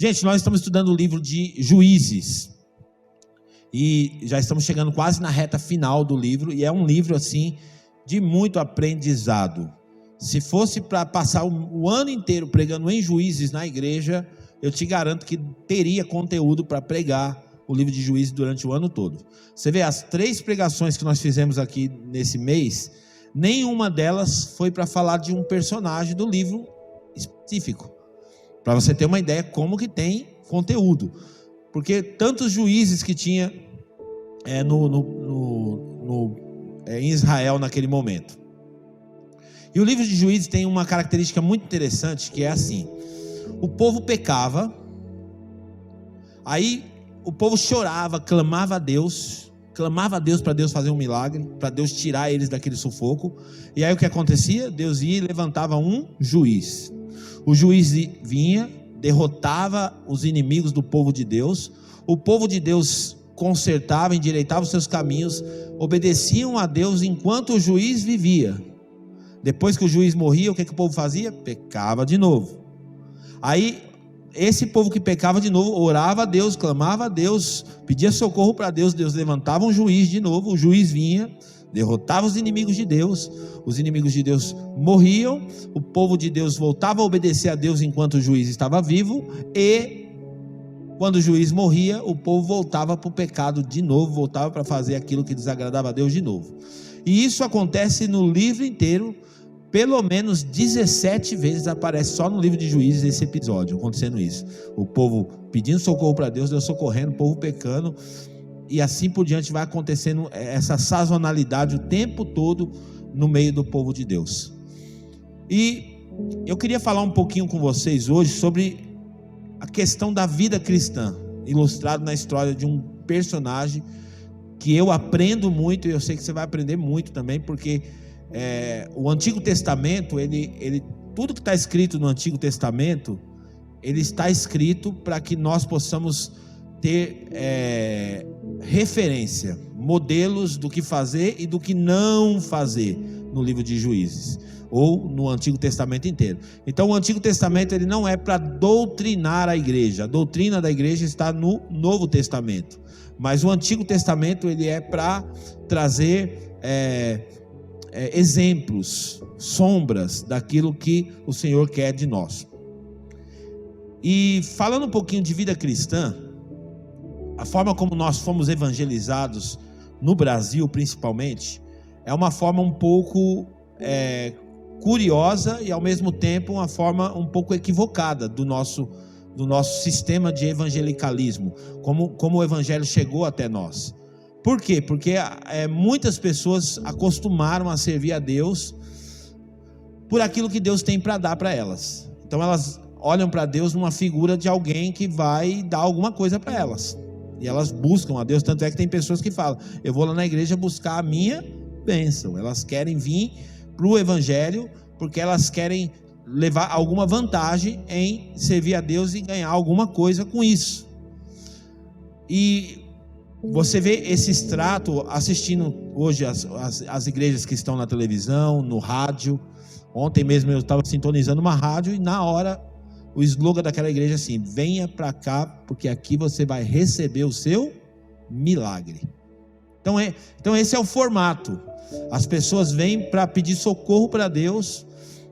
Gente, nós estamos estudando o livro de Juízes e já estamos chegando quase na reta final do livro, e é um livro assim de muito aprendizado. Se fosse para passar o ano inteiro pregando em Juízes na igreja, eu te garanto que teria conteúdo para pregar o livro de Juízes durante o ano todo. Você vê, as 3 pregações que nós fizemos aqui nesse mês, nenhuma delas foi para falar de um personagem do livro específico, para você ter uma ideia como que tem conteúdo, porque tantos juízes que tinha em Israel naquele momento. E o livro de Juízes tem uma característica muito interessante, que é assim: o povo pecava, aí o povo chorava, clamava a Deus para Deus fazer um milagre, para Deus tirar eles daquele sufoco. E aí o que acontecia? Deus ia e levantava um juiz. O juiz vinha, derrotava os inimigos do povo de Deus. O povo de Deus consertava, endireitava os seus caminhos, obedeciam a Deus enquanto o juiz vivia. Depois que o juiz morria, o que o povo fazia? Pecava de novo. Aí esse povo que pecava de novo, orava a Deus, clamava a Deus, pedia socorro para Deus. Deus levantava um juiz de novo, o juiz vinha, derrotava os inimigos de Deus morriam, o povo de Deus voltava a obedecer a Deus enquanto o juiz estava vivo, e quando o juiz morria, o povo voltava para o pecado de novo, voltava para fazer aquilo que desagradava a Deus de novo. E isso acontece no livro inteiro. Pelo menos 17 vezes aparece só no livro de Juízes esse episódio, acontecendo isso. O povo pedindo socorro para Deus, Deus socorrendo, o povo pecando, e assim por diante vai acontecendo essa sazonalidade o tempo todo no meio do povo de Deus. E eu queria falar um pouquinho com vocês hoje sobre a questão da vida cristã, ilustrado na história de um personagem que eu aprendo muito, e eu sei que você vai aprender muito também, porque o Antigo Testamento, tudo que está escrito no Antigo Testamento, ele está escrito para que nós possamos ter referência, modelos do que fazer e do que não fazer no livro de Juízes, ou no Antigo Testamento inteiro. Então o Antigo Testamento ele não é para doutrinar a igreja, a doutrina da igreja está no Novo Testamento, mas o Antigo Testamento ele é para trazer exemplos, sombras daquilo que o Senhor quer de nós. E falando um pouquinho de vida cristã, a forma como nós fomos evangelizados no Brasil principalmente, é uma forma um pouco curiosa e ao mesmo tempo uma forma um pouco equivocada do nosso sistema de evangelicalismo, como o evangelho chegou até nós. Por quê? Porque muitas pessoas acostumaram a servir a Deus por aquilo que Deus tem para dar para elas. Então elas olham para Deus numa figura de alguém que vai dar alguma coisa para elas. E elas buscam a Deus, tanto é que tem pessoas que falam: eu vou lá na igreja buscar a minha bênção. Elas querem vir para o evangelho porque elas querem levar alguma vantagem em servir a Deus e ganhar alguma coisa com isso. E você vê esse extrato assistindo hoje as igrejas que estão na televisão, no rádio. Ontem mesmo eu estava sintonizando uma rádio e na hora o slogan daquela igreja é assim: venha para cá porque aqui você vai receber o seu milagre. Então esse é o formato. As pessoas vêm para pedir socorro para Deus,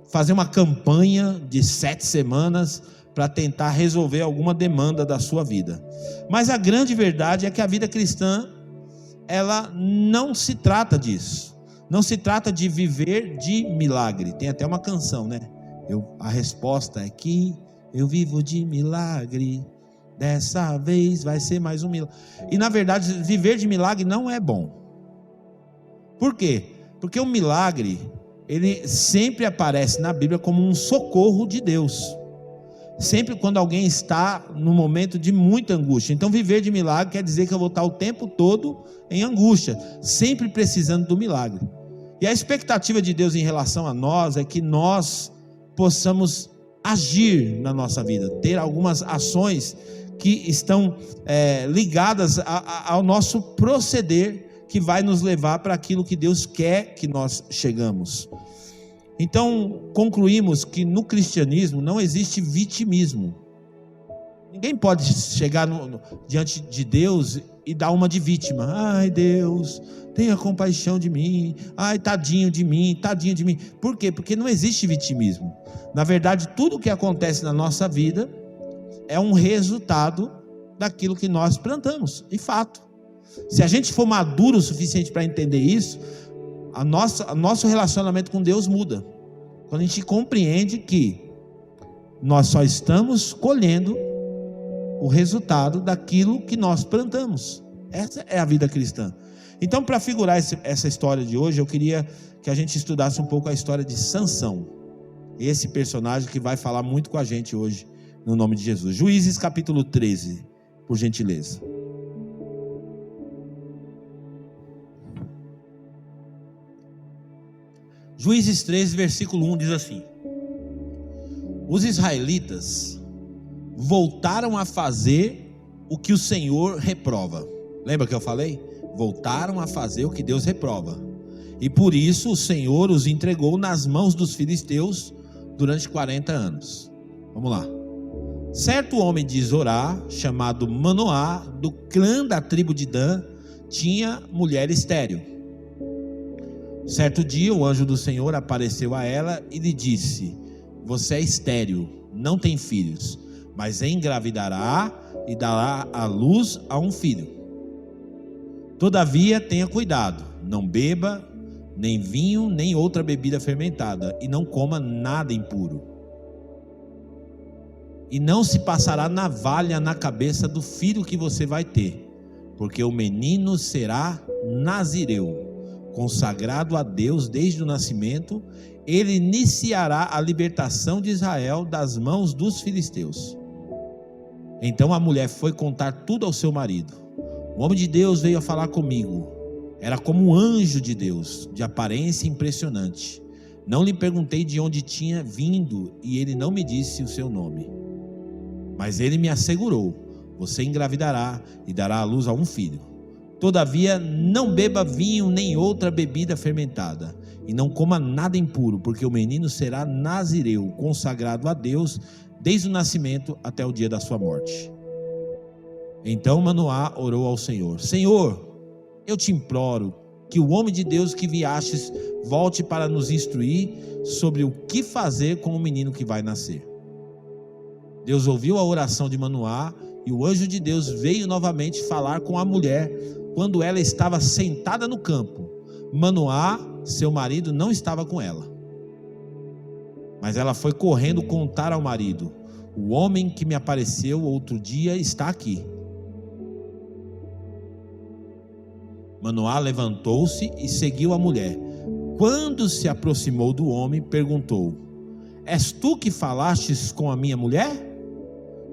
fazer uma campanha de 7 semanas para tentar resolver alguma demanda da sua vida. Mas a grande verdade é que a vida cristã, ela não se trata disso. Não se trata de viver de milagre. Tem até uma canção, né? A resposta é que eu vivo de milagre, dessa vez vai ser mais um milagre. E na verdade, viver de milagre não é bom. Por quê? Porque o milagre, ele sempre aparece na Bíblia como um socorro de Deus. Sempre quando alguém está num momento de muita angústia. Então viver de milagre quer dizer que eu vou estar o tempo todo em angústia, sempre precisando do milagre. E a expectativa de Deus em relação a nós é que nós possamos agir na nossa vida, ter algumas ações que estão ligadas ao nosso proceder, que vai nos levar para aquilo que Deus quer que nós chegamos. Então concluímos que no cristianismo não existe vitimismo. Ninguém pode chegar diante de Deus e dar uma de vítima. Ai, Deus, tenha compaixão de mim. Ai, tadinho de mim, tadinho de mim. Por quê? Porque não existe vitimismo. Na verdade, tudo o que acontece na nossa vida é um resultado daquilo que nós plantamos, de fato. Se a gente for maduro o suficiente para entender isso, nosso relacionamento com Deus muda. Quando a gente compreende que nós só estamos colhendo o resultado daquilo que nós plantamos. Essa é a vida cristã. Então, para figurar essa história de hoje, eu queria que a gente estudasse um pouco a história de Sansão, esse personagem que vai falar muito com a gente hoje, no nome de Jesus. Juízes capítulo 13, por gentileza. Juízes 13, versículo 1 diz assim: os israelitas voltaram a fazer o que o Senhor reprova. Lembra que eu falei? Voltaram a fazer o que Deus reprova. E por isso o Senhor os entregou nas mãos dos filisteus durante 40 anos. Vamos lá. Certo homem de Zorá, chamado Manoá, do clã da tribo de Dan, tinha mulher estéril. Certo dia o anjo do Senhor apareceu a ela e lhe disse: você é estéril, não tem filhos, mas engravidará e dará à luz a um filho. Todavia tenha cuidado, não beba nem vinho, nem outra bebida fermentada, e não coma nada impuro. E não se passará navalha na cabeça do filho que você vai ter, porque o menino será nazireu, consagrado a Deus desde o nascimento. Ele iniciará a libertação de Israel das mãos dos filisteus. Então a mulher foi contar tudo ao seu marido. O homem de Deus veio a falar comigo. Era como um anjo de Deus, de aparência impressionante. Não lhe perguntei de onde tinha vindo, e ele não me disse o seu nome. Mas ele me assegurou: você engravidará e dará à luz a um filho. Todavia não beba vinho nem outra bebida fermentada, e não coma nada impuro, porque o menino será nazireu, consagrado a Deus desde o nascimento até o dia da sua morte. Então Manoá orou ao Senhor: Senhor, eu te imploro que o homem de Deus que viastes volte para nos instruir sobre o que fazer com o menino que vai nascer. Deus ouviu a oração de Manoá, e o anjo de Deus veio novamente falar com a mulher quando ela estava sentada no campo. Manoá, seu marido, não estava com ela, mas ela foi correndo contar ao marido: o homem que me apareceu outro dia está aqui. Manoá levantou-se e seguiu a mulher. Quando se aproximou do homem, perguntou: és tu que falastes com a minha mulher?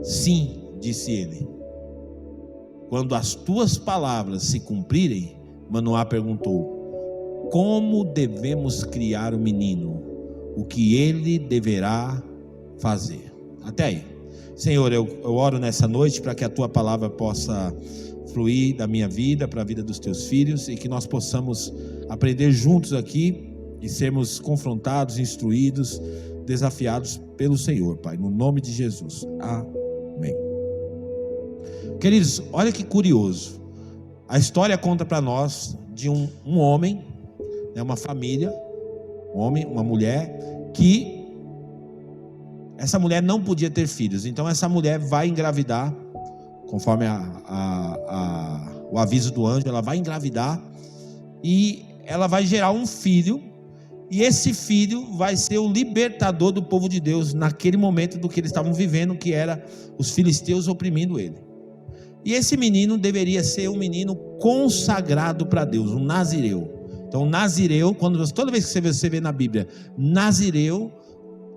Sim, disse ele. Quando as tuas palavras se cumprirem, Manoá perguntou: como devemos criar o menino? O que ele deverá fazer? Até aí. Senhor, eu oro nessa noite para que a tua palavra possa fluir da minha vida para a vida dos teus filhos, e que nós possamos aprender juntos aqui e sermos confrontados, instruídos, desafiados pelo Senhor, Pai, no nome de Jesus. Amém. Queridos, olha que curioso. A história conta para nós de um homem, uma família, um homem, uma mulher, que essa mulher não podia ter filhos. Então essa mulher vai engravidar, conforme o aviso do anjo. Ela vai engravidar e ela vai gerar um filho, e esse filho vai ser o libertador do povo de Deus naquele momento do que eles estavam vivendo, que era os filisteus oprimindo ele. E esse menino deveria ser um menino consagrado para Deus, um nazireu. Então nazireu, toda vez que você vê na Bíblia nazireu,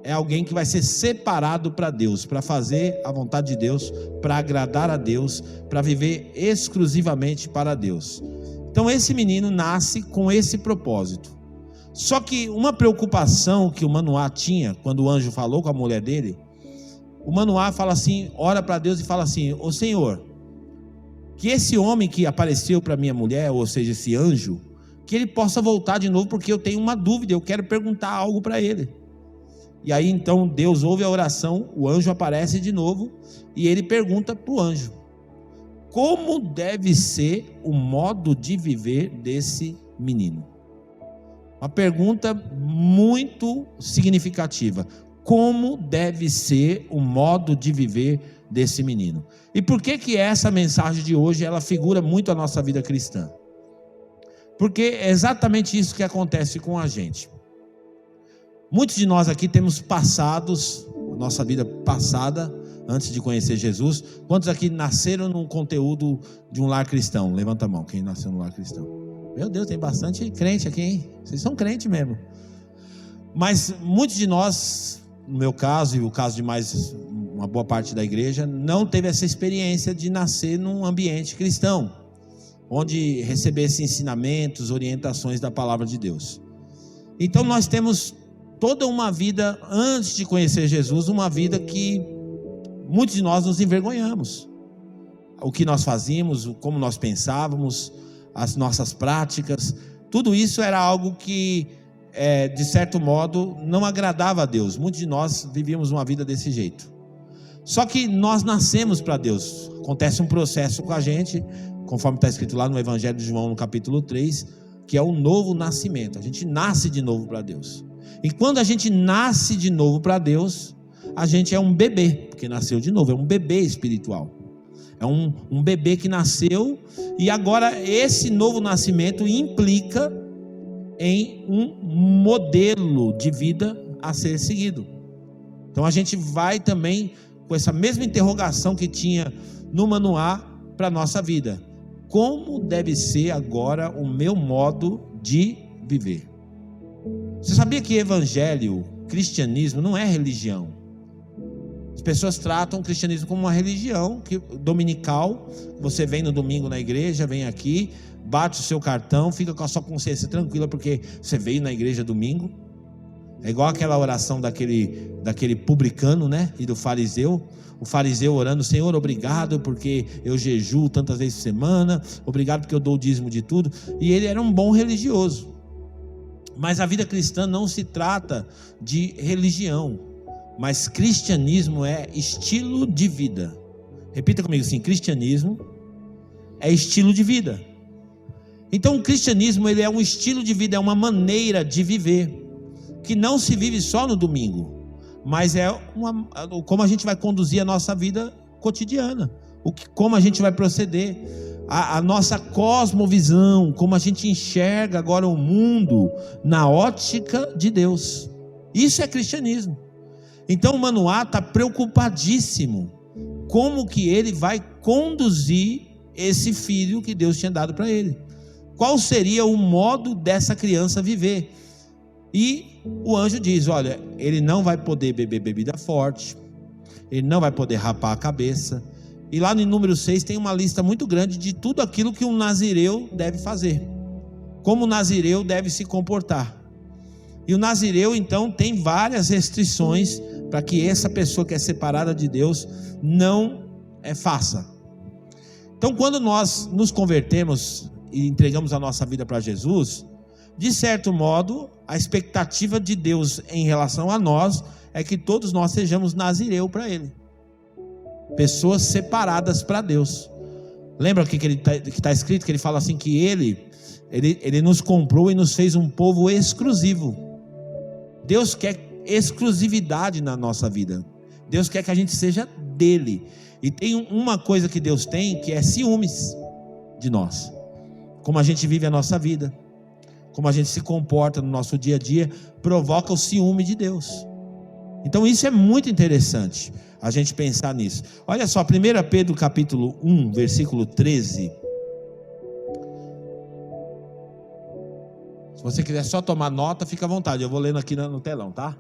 é alguém que vai ser separado para Deus, para fazer a vontade de Deus, para agradar a Deus, para viver exclusivamente para Deus. Então esse menino nasce com esse propósito. Só que uma preocupação que o Manoá tinha, quando o anjo falou com a mulher dele, o Manoá fala assim, ora para Deus e fala assim: ô Senhor, que esse homem que apareceu para minha mulher, ou seja, esse anjo, que ele possa voltar de novo, porque eu tenho uma dúvida, eu quero perguntar algo para ele. E aí então Deus ouve a oração, o anjo aparece de novo e ele pergunta para o anjo: como deve ser o modo de viver desse menino? Uma pergunta muito significativa. Como deve ser o modo de viver desse menino? E por que essa mensagem de hoje ela figura muito a nossa vida cristã? Porque é exatamente isso que acontece com a gente. Muitos de nós aqui temos passados, nossa vida passada, antes de conhecer Jesus. Quantos aqui nasceram num conteúdo de um lar cristão? Levanta a mão, quem nasceu no lar cristão. Meu Deus, tem bastante crente aqui, hein? Vocês são crentes mesmo. Mas muitos de nós, no meu caso e o caso de mais uma boa parte da igreja, não teve essa experiência de nascer num ambiente cristão, onde recebesse ensinamentos, orientações da palavra de Deus. Então nós temos toda uma vida, antes de conhecer Jesus, uma vida que muitos de nós nos envergonhamos. O que nós fazíamos, como nós pensávamos, as nossas práticas, tudo isso era algo que, de certo modo, não agradava a Deus. Muitos de nós vivíamos uma vida desse jeito. Só que nós nascemos para Deus. Acontece um processo com a gente, conforme está escrito lá no Evangelho de João, no capítulo 3, que é o novo nascimento. A gente nasce de novo para Deus. E quando a gente nasce de novo para Deus, a gente é um bebê, porque nasceu de novo, é um bebê espiritual. É um bebê que nasceu, e agora esse novo nascimento implica em um modelo de vida a ser seguido. Então a gente vai também com essa mesma interrogação que tinha no manual para a nossa vida. Como deve ser agora o meu modo de viver? Você sabia que evangelho, cristianismo, não é religião? As pessoas tratam o cristianismo como uma religião dominical. Você vem no domingo na igreja, vem aqui, bate o seu cartão, fica com a sua consciência tranquila porque você veio na igreja domingo. É igual aquela oração daquele publicano, né? E do fariseu. O fariseu orando: Senhor, obrigado porque eu jejuo tantas vezes por semana, obrigado porque eu dou o dízimo de tudo. E ele era um bom religioso. Mas a vida cristã não se trata de religião, mas cristianismo é estilo de vida. Repita comigo assim: cristianismo é estilo de vida. Então o cristianismo, ele é um estilo de vida, é uma maneira de viver, que não se vive só no domingo, mas como a gente vai conduzir a nossa vida cotidiana, como a gente vai proceder, a nossa cosmovisão, como a gente enxerga agora o mundo na ótica de Deus. Isso é cristianismo. Então o Manoá está preocupadíssimo como que ele vai conduzir esse filho que Deus tinha dado para ele. Qual seria o modo dessa criança viver? E o anjo diz: olha, ele não vai poder beber bebida forte, ele não vai poder rapar a cabeça. E lá no número 6 tem uma lista muito grande de tudo aquilo que um nazireu deve fazer, como o nazireu deve se comportar. E o nazireu então tem várias restrições para que essa pessoa que é separada de Deus não faça. Então quando nós nos convertemos e entregamos a nossa vida para Jesus, de certo modo, a expectativa de Deus em relação a nós é que todos nós sejamos nazireu para Ele, pessoas separadas para Deus. Lembra o que está escrito? Que Ele fala assim, que Ele nos comprou e nos fez um povo exclusivo. Deus quer exclusividade na nossa vida. Deus quer que a gente seja dele. E tem uma coisa que Deus tem, que é ciúmes de nós. Como a gente vive a nossa vida, como a gente se comporta no nosso dia a dia, provoca o ciúme de Deus. Então isso é muito interessante, a gente pensar nisso. Olha só, 1 Pedro capítulo 1, versículo 13. Se você quiser só tomar nota, fica à vontade, eu vou lendo aqui no telão, tá?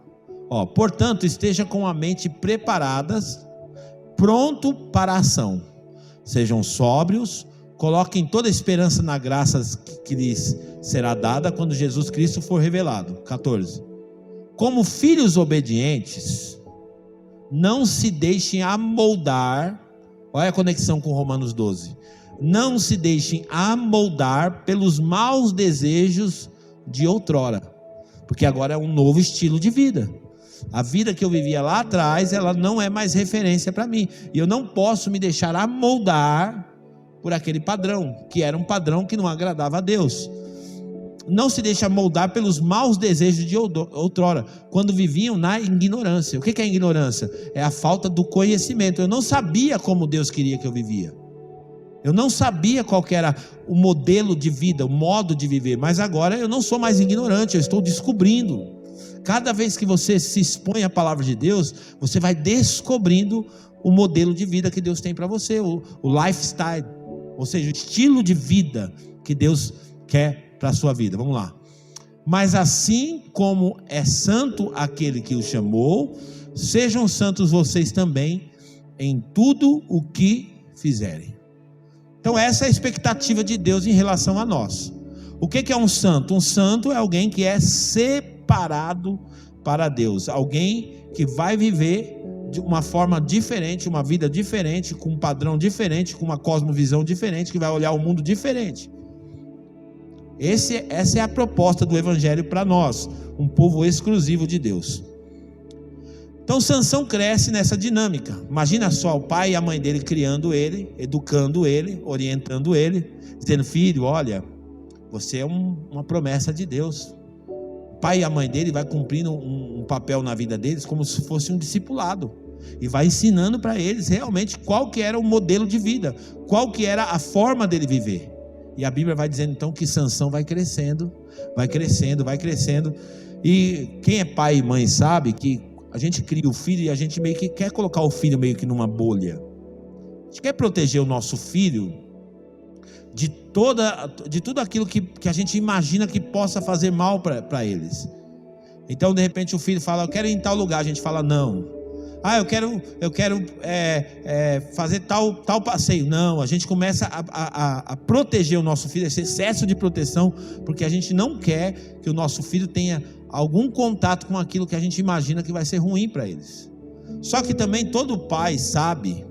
Portanto, esteja com a mente preparadas, pronto para a ação. Sejam sóbrios, coloquem toda a esperança na graça que lhes será dada quando Jesus Cristo for revelado. 14. Como filhos obedientes, não se deixem amoldar. Olha a conexão com Romanos 12. Não se deixem amoldar pelos maus desejos de outrora, porque agora é um novo estilo de vida. A vida que eu vivia lá atrás, ela não é mais referência para mim. E eu não posso me deixar amoldar por aquele padrão, que era um padrão que não agradava a Deus. Não se deixa moldar pelos maus desejos de outrora, quando viviam na ignorância. O que é a ignorância? É a falta do conhecimento. Eu não sabia como Deus queria que eu vivia. Eu não sabia qual que era o modelo de vida, o modo de viver. Mas agora eu não sou mais ignorante, eu estou descobrindo. Cada vez que você se expõe à palavra de Deus, você vai descobrindo o modelo de vida que Deus tem para você, o lifestyle, ou seja, o estilo de vida que Deus quer para a sua vida. Vamos lá. Mas assim como é santo aquele que o chamou, sejam santos vocês também em tudo o que fizerem. Então essa é a expectativa de Deus em relação a nós. O que é um santo? Um santo é alguém que é separado para Deus, alguém que vai viver de uma forma diferente, uma vida diferente, com um padrão diferente, com uma cosmovisão diferente, que vai olhar o mundo diferente. Essa é a proposta do Evangelho para nós, um povo exclusivo de Deus. Então Sansão cresce nessa dinâmica. Imagina só o pai e a mãe dele criando ele, educando ele, orientando ele, dizendo: filho, olha, você é uma promessa de Deus. O pai e a mãe dele vai cumprindo um papel na vida deles como se fosse um discipulado, e vai ensinando para eles realmente qual que era o modelo de vida, qual que era a forma dele viver. E a Bíblia vai dizendo então que Sansão vai crescendo, vai crescendo, vai crescendo. E quem é pai e mãe sabe que a gente cria o filho e a gente meio que quer colocar o filho meio que numa bolha. A gente quer proteger o nosso filho de tudo aquilo que a gente imagina que possa fazer mal para eles. Então de repente o filho fala: eu quero ir em tal lugar. A gente fala: não. Ah, eu quero fazer tal passeio. Não, a gente começa a proteger o nosso filho, esse excesso de proteção, porque a gente não quer que o nosso filho tenha algum contato com aquilo que a gente imagina que vai ser ruim para eles. Só que também todo pai sabe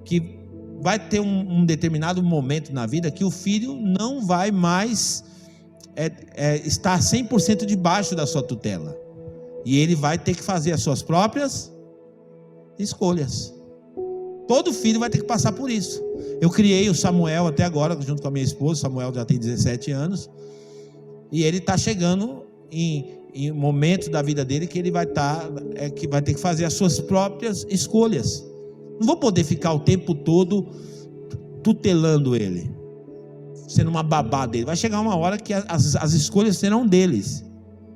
que vai ter um determinado momento na vida que o filho não vai mais estar 100% debaixo da sua tutela, e ele vai ter que fazer as suas próprias escolhas. Todo filho vai ter que passar por isso. Eu criei o Samuel até agora junto com a minha esposa. Samuel já tem 17 anos e ele está chegando em momentos da vida dele que ele vai ter que fazer as suas próprias escolhas. Não vou poder ficar o tempo todo tutelando ele, sendo uma babá dele. Vai chegar uma hora que as escolhas serão deles.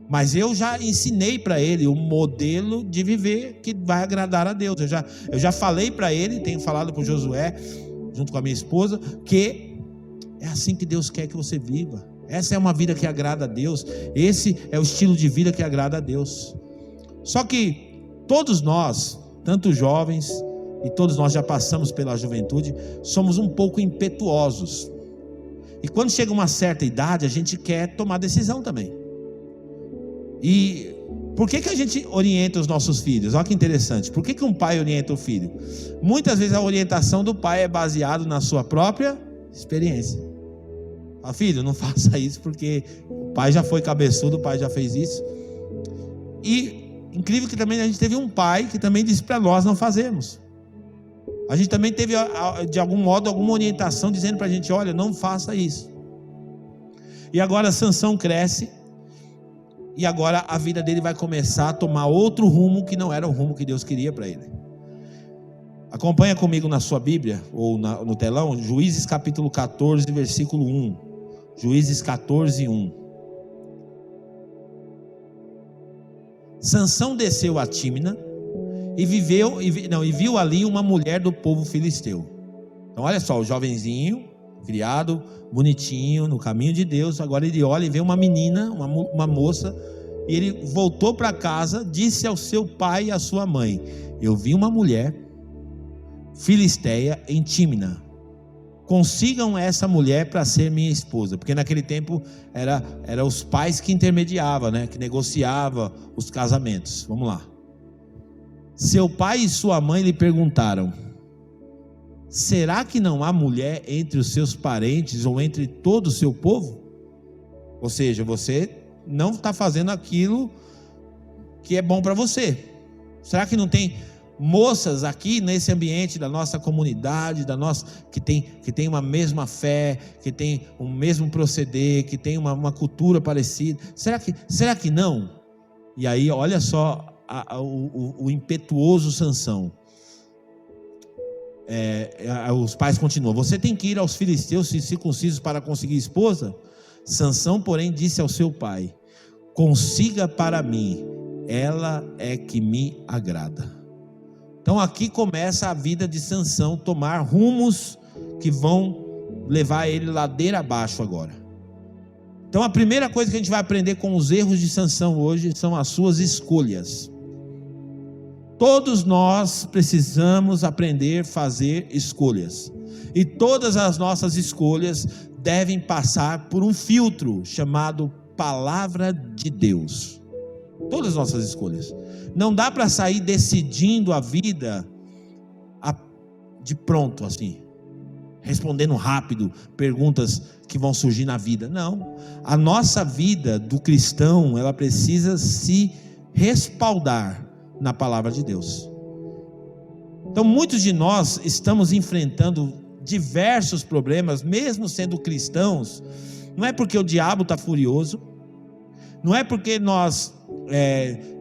Mas eu já ensinei para ele o modelo de viver que vai agradar a Deus. Eu já falei para ele, tenho falado para o Josué, junto com a minha esposa, que é assim que Deus quer que você viva. Essa é uma vida que agrada a Deus. Esse é o estilo de vida que agrada a Deus. Só que todos nós, tanto jovens, e todos nós já passamos pela juventude, somos um pouco impetuosos. E quando chega uma certa idade, a gente quer tomar decisão também. E por que a gente orienta os nossos filhos? Olha que interessante. Por que um pai orienta o filho? Muitas vezes a orientação do pai é baseada na sua própria experiência. Ah, filho, não faça isso porque o pai já foi cabeçudo, o pai já fez isso. E incrível que também a gente teve um pai que também disse para nós não fazermos. A gente também teve de algum modo alguma orientação dizendo para a gente: olha, não faça isso. E agora Sansão cresce. E agora a vida dele vai começar a tomar outro rumo que não era o rumo que Deus queria para ele. Acompanha comigo na sua Bíblia, ou no telão, Juízes capítulo 14, versículo 1. Juízes 14, 1. Sansão desceu a Tímina e viu ali uma mulher do povo filisteu. Então olha só, o jovenzinho, criado, bonitinho, no caminho de Deus. Agora ele olha e vê uma menina, uma moça, e ele voltou para casa, disse ao seu pai e à sua mãe: eu vi uma mulher filisteia em Tímina, consigam essa mulher para ser minha esposa. Porque naquele tempo era os pais que intermediavam, né? Que negociavam os casamentos. Vamos lá. Seu pai e sua mãe lhe perguntaram: será que não há mulher entre os seus parentes ou entre todo o seu povo? Ou seja, você não está fazendo aquilo que é bom para você. Será que não tem moças aqui nesse ambiente da nossa comunidade, que tem uma mesma fé, que tem o mesmo proceder, que tem uma cultura parecida? Será que não? E aí, olha só o impetuoso Sansão. Os pais continuam: você tem que ir aos filisteus circuncisos para conseguir esposa? Sansão, porém, disse ao seu pai: consiga para mim, ela é que me agrada. Então aqui começa a vida de Sansão tomar rumos que vão levar ele ladeira abaixo agora. Então a primeira coisa que a gente vai aprender com os erros de Sansão hoje são as suas escolhas. Todos nós precisamos aprender a fazer escolhas. E todas as nossas escolhas devem passar por um filtro chamado Palavra de Deus. Todas as nossas escolhas. Não dá para sair decidindo a vida de pronto, assim, respondendo rápido perguntas que vão surgir na vida. Não. A nossa vida do cristão, ela precisa se respaldar na palavra de Deus. Então muitos de nós estamos enfrentando diversos problemas, mesmo sendo cristãos. Não é porque o diabo está furioso, não é porque nós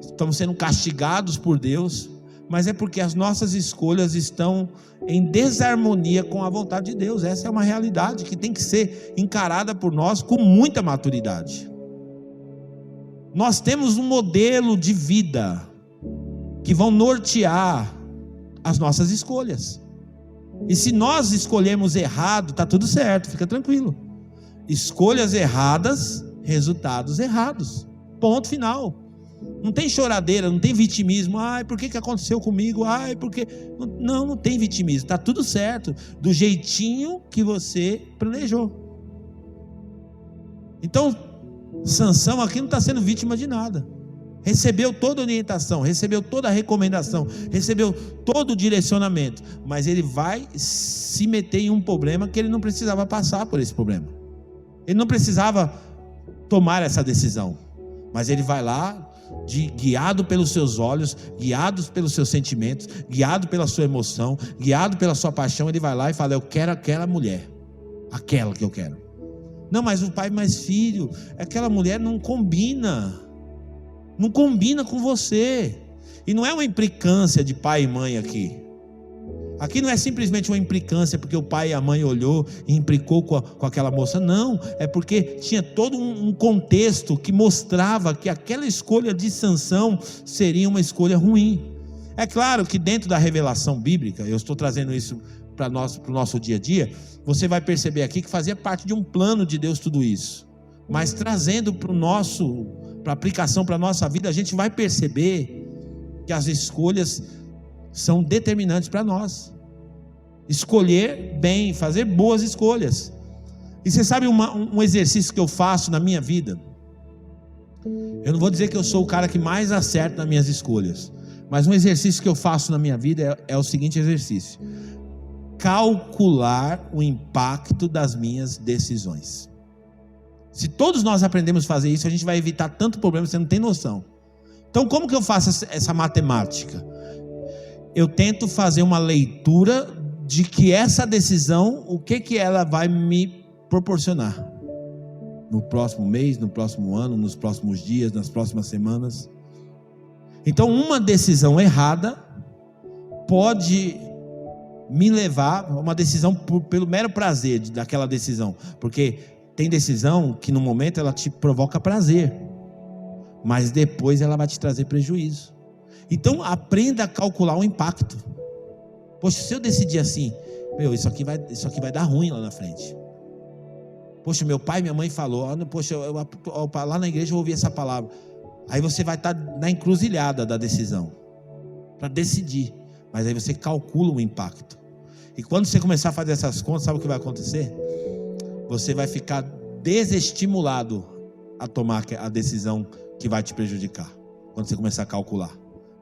estamos sendo castigados por Deus, mas é porque as nossas escolhas estão em desarmonia com a vontade de Deus. Essa é uma realidade que tem que ser encarada por nós com muita maturidade. Nós temos um modelo de vida que vão nortear as nossas escolhas. E se nós escolhermos errado, está tudo certo, fica tranquilo. Escolhas erradas, resultados errados. Ponto final. Não tem choradeira, não tem vitimismo. Ai, por que aconteceu comigo? Ai, porque... Não tem vitimismo. Está tudo certo, do jeitinho que você planejou. Então, Sansão aqui não está sendo vítima de nada. Recebeu toda a orientação, recebeu toda a recomendação, recebeu todo o direcionamento, mas ele vai se meter em um problema que ele não precisava passar por esse problema. Ele não precisava tomar essa decisão, mas ele vai lá, guiado pelos seus olhos, guiado pelos seus sentimentos, guiado pela sua emoção, guiado pela sua paixão. Ele vai lá e fala: eu quero aquela mulher, aquela que eu quero. Não, mas o pai, mais filho, aquela mulher não combina com você. E não é uma implicância de pai e mãe aqui. Aqui não é simplesmente uma implicância porque o pai e a mãe olhou e implicou com aquela moça. Não, é porque tinha todo um contexto que mostrava que aquela escolha de Sansão seria uma escolha ruim. É claro que dentro da revelação bíblica, eu estou trazendo isso para o nosso dia a dia, você vai perceber aqui que fazia parte de um plano de Deus tudo isso. Mas trazendo para a aplicação para a nossa vida, a gente vai perceber que as escolhas são determinantes para nós. Escolher bem, fazer boas escolhas. E você sabe um exercício que eu faço na minha vida? Eu não vou dizer que eu sou o cara que mais acerta nas minhas escolhas, mas um exercício que eu faço na minha vida é o seguinte exercício: calcular o impacto das minhas decisões. Se todos nós aprendemos a fazer isso, a gente vai evitar tanto problema, você não tem noção. Então como que eu faço essa matemática? Eu tento fazer uma leitura de que essa decisão, o que ela vai me proporcionar no próximo mês, no próximo ano, nos próximos dias, nas próximas semanas. Então uma decisão errada pode me levar a uma decisão pelo mero prazer daquela decisão, porque tem decisão que no momento ela te provoca prazer, mas depois ela vai te trazer prejuízo. Então aprenda a calcular o impacto. Poxa, se eu decidir assim, isso aqui vai dar ruim lá na frente. Poxa, meu pai e minha mãe falou, poxa, lá na igreja eu ouvi essa palavra. Aí você vai estar na encruzilhada da decisão, para decidir, mas aí você calcula o impacto. E quando você começar a fazer essas contas, sabe o que vai acontecer? Você vai ficar desestimulado a tomar a decisão que vai te prejudicar. Quando você começar a calcular,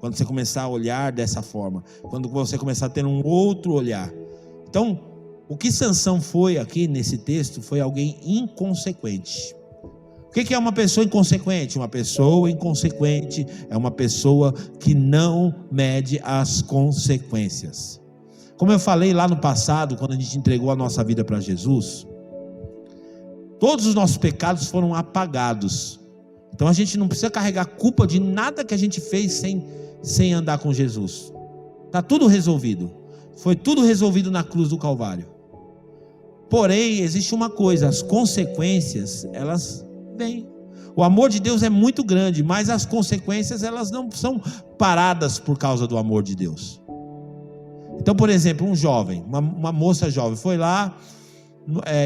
quando você começar a olhar dessa forma, quando você começar a ter um outro olhar. Então, o que Sansão foi aqui nesse texto foi alguém inconsequente. O que é uma pessoa inconsequente? Uma pessoa inconsequente é uma pessoa que não mede as consequências. Como eu falei lá no passado, quando a gente entregou a nossa vida para Jesus, todos os nossos pecados foram apagados. Então a gente não precisa carregar culpa de nada que a gente fez sem andar com Jesus. Está tudo resolvido. Foi tudo resolvido na cruz do Calvário. Porém, existe uma coisa: as consequências, elas vêm. O amor de Deus é muito grande, mas as consequências, elas não são paradas por causa do amor de Deus. Então, por exemplo, um jovem, uma moça jovem, foi lá,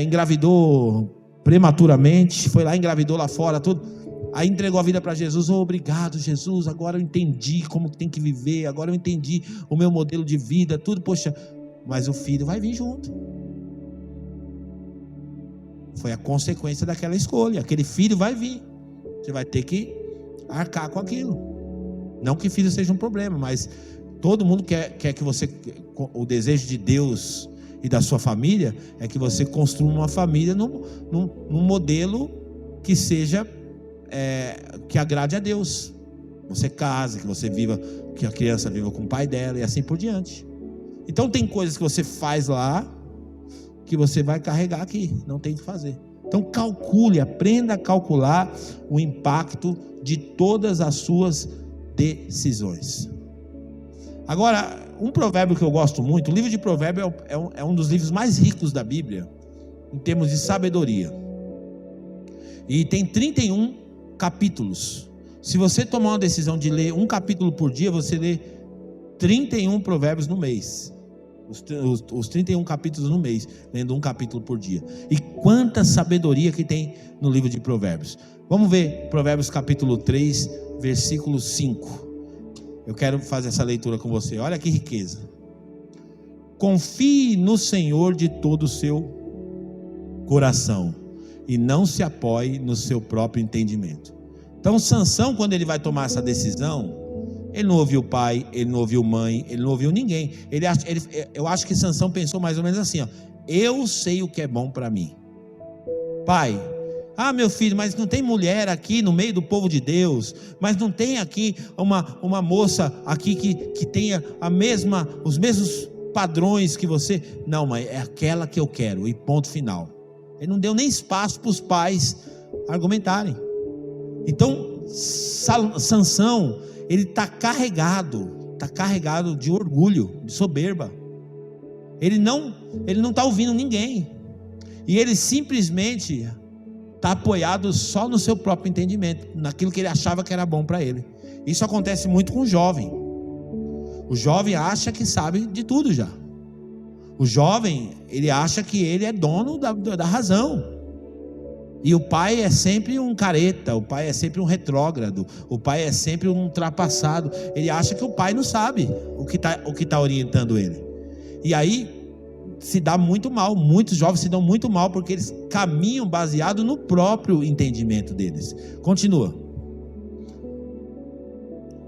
engravidou prematuramente, foi lá, engravidou lá fora, tudo. Aí entregou a vida para Jesus. Obrigado, Jesus, agora eu entendi como tem que viver, agora eu entendi o meu modelo de vida, tudo, poxa. Mas o filho vai vir junto. Foi a consequência daquela escolha. Aquele filho vai vir. Você vai ter que arcar com aquilo. Não que filho seja um problema, mas todo mundo quer que você, o desejo de Deus e da sua família é que você construa uma família num modelo que seja que agrade a Deus. Você case, que você viva, que a criança viva com o pai dela e assim por diante. Então tem coisas que você faz lá que você vai carregar aqui, não tem que fazer. Então calcule, aprenda a calcular o impacto de todas as suas decisões. Agora, um provérbio que eu gosto muito, o livro de Provérbios é um dos livros mais ricos da Bíblia, em termos de sabedoria. E tem 31 capítulos. Se você tomar uma decisão de ler um capítulo por dia, você lê 31 provérbios no mês. Os 31 capítulos no mês, lendo um capítulo por dia. E quanta sabedoria que tem no livro de Provérbios. Vamos ver Provérbios capítulo 3, versículo 5. Eu quero fazer essa leitura com você. Olha que riqueza. Confie no Senhor de todo o seu coração e não se apoie no seu próprio entendimento. Então Sansão, quando ele vai tomar essa decisão, ele não ouviu pai, ele não ouviu mãe, ele não ouviu ninguém. Eu acho que Sansão pensou mais ou menos assim, ó: eu sei o que é bom para mim. Pai, meu filho, mas não tem mulher aqui no meio do povo de Deus, mas não tem aqui uma moça aqui que tenha os mesmos padrões que você. Não, mãe, é aquela que eu quero, e ponto final. Ele não deu nem espaço para os pais argumentarem. Então Sansão, ele está carregado de orgulho, de soberba. Ele não está ouvindo ninguém, e ele simplesmente está apoiado só no seu próprio entendimento, naquilo que ele achava que era bom para ele. Isso acontece muito com o jovem. O jovem acha que sabe de tudo já. O jovem, ele acha que ele é dono da razão. E o pai é sempre um careta, o pai é sempre um retrógrado, o pai é sempre um ultrapassado. Ele acha que o pai não sabe o que tá orientando ele. E aí se dá muito mal, muitos jovens se dão muito mal, porque eles caminham baseado no próprio entendimento deles. Continua.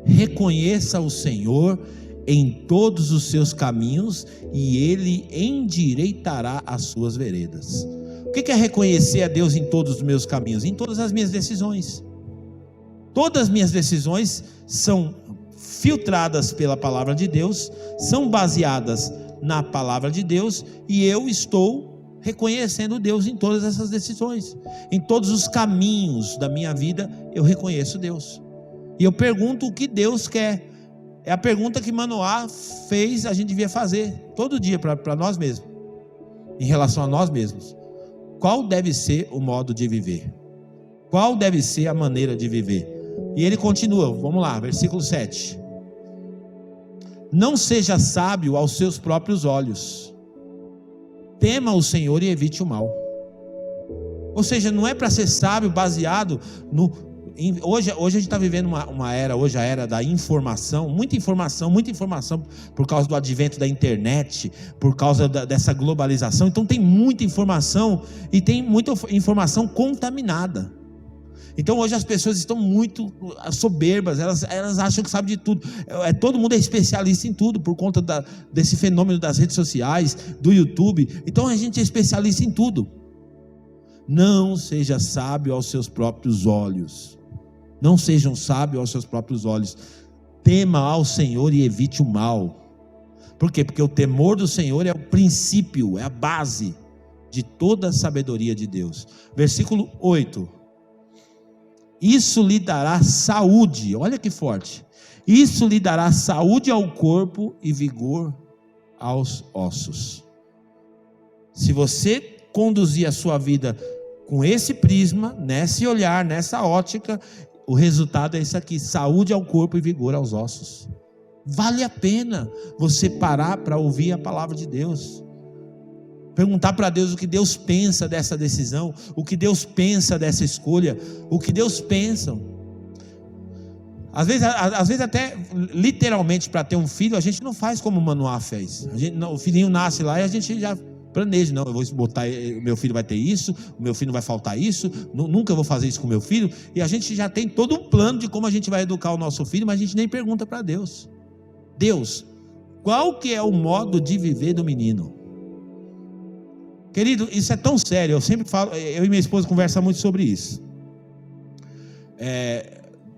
Reconheça o Senhor em todos os seus caminhos, e Ele endireitará as suas veredas. O que é reconhecer a Deus em todos os meus caminhos? Em todas as minhas decisões. Todas as minhas decisões são filtradas pela palavra de Deus, são baseadas na palavra de Deus, e eu estou reconhecendo Deus em todas essas decisões. Em todos os caminhos da minha vida eu reconheço Deus, e eu pergunto o que Deus quer. É a pergunta que Manoá fez, a gente devia fazer todo dia para nós mesmos, em relação a nós mesmos. Qual deve ser o modo de viver? Qual deve ser a maneira de viver? E ele continua, vamos lá, versículo 7. Não seja sábio aos seus próprios olhos, tema o Senhor e evite o mal. Ou seja, não é para ser sábio baseado hoje a gente está vivendo uma era, hoje a era da informação, muita informação por causa do advento da internet, por causa dessa globalização. Então tem muita informação, e tem muita informação contaminada. Então hoje as pessoas estão muito soberbas, elas acham que sabem de tudo. Todo mundo é especialista em tudo, por conta desse fenômeno das redes sociais, do YouTube. Então a gente é especialista em tudo. Não seja sábio aos seus próprios olhos. Não sejam sábios aos seus próprios olhos. Tema ao Senhor e evite o mal. Por quê? Porque o temor do Senhor é o princípio, é a base de toda a sabedoria de Deus. Versículo 8. Isso lhe dará saúde, olha que forte. Isso lhe dará saúde ao corpo e vigor aos ossos. Se você conduzir a sua vida com esse prisma, nesse olhar, nessa ótica, o resultado é isso aqui: saúde ao corpo e vigor aos ossos. Vale a pena você parar para ouvir a palavra de Deus, perguntar para Deus o que Deus pensa dessa decisão, o que Deus pensa dessa escolha, o que Deus pensa. Às vezes até literalmente, para ter um filho, a gente não faz como o Manoá fez. O filhinho nasce lá e a gente já planeja: não, eu vou botar, o meu filho vai ter isso, o meu filho não vai faltar isso, nunca vou fazer isso com o meu filho. E a gente já tem todo um plano de como a gente vai educar o nosso filho, mas a gente nem pergunta para Deus: Deus, qual que é o modo de viver do menino? Querido, isso é tão sério. Eu sempre falo, eu e minha esposa conversamos muito sobre isso.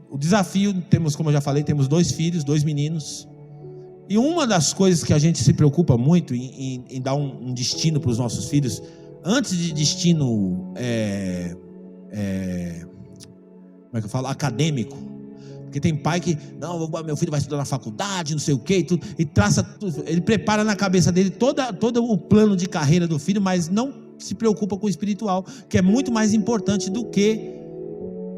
O desafio, temos, como eu já falei, temos 2 filhos, 2 meninos. E uma das coisas que a gente se preocupa muito em dar um destino para os nossos filhos, antes de destino, como é que eu falo? Acadêmico. Porque tem pai que, não, meu filho vai estudar na faculdade, não sei o que, e traça, ele prepara na cabeça dele todo o plano de carreira do filho, mas não se preocupa com o espiritual, que é muito mais importante do que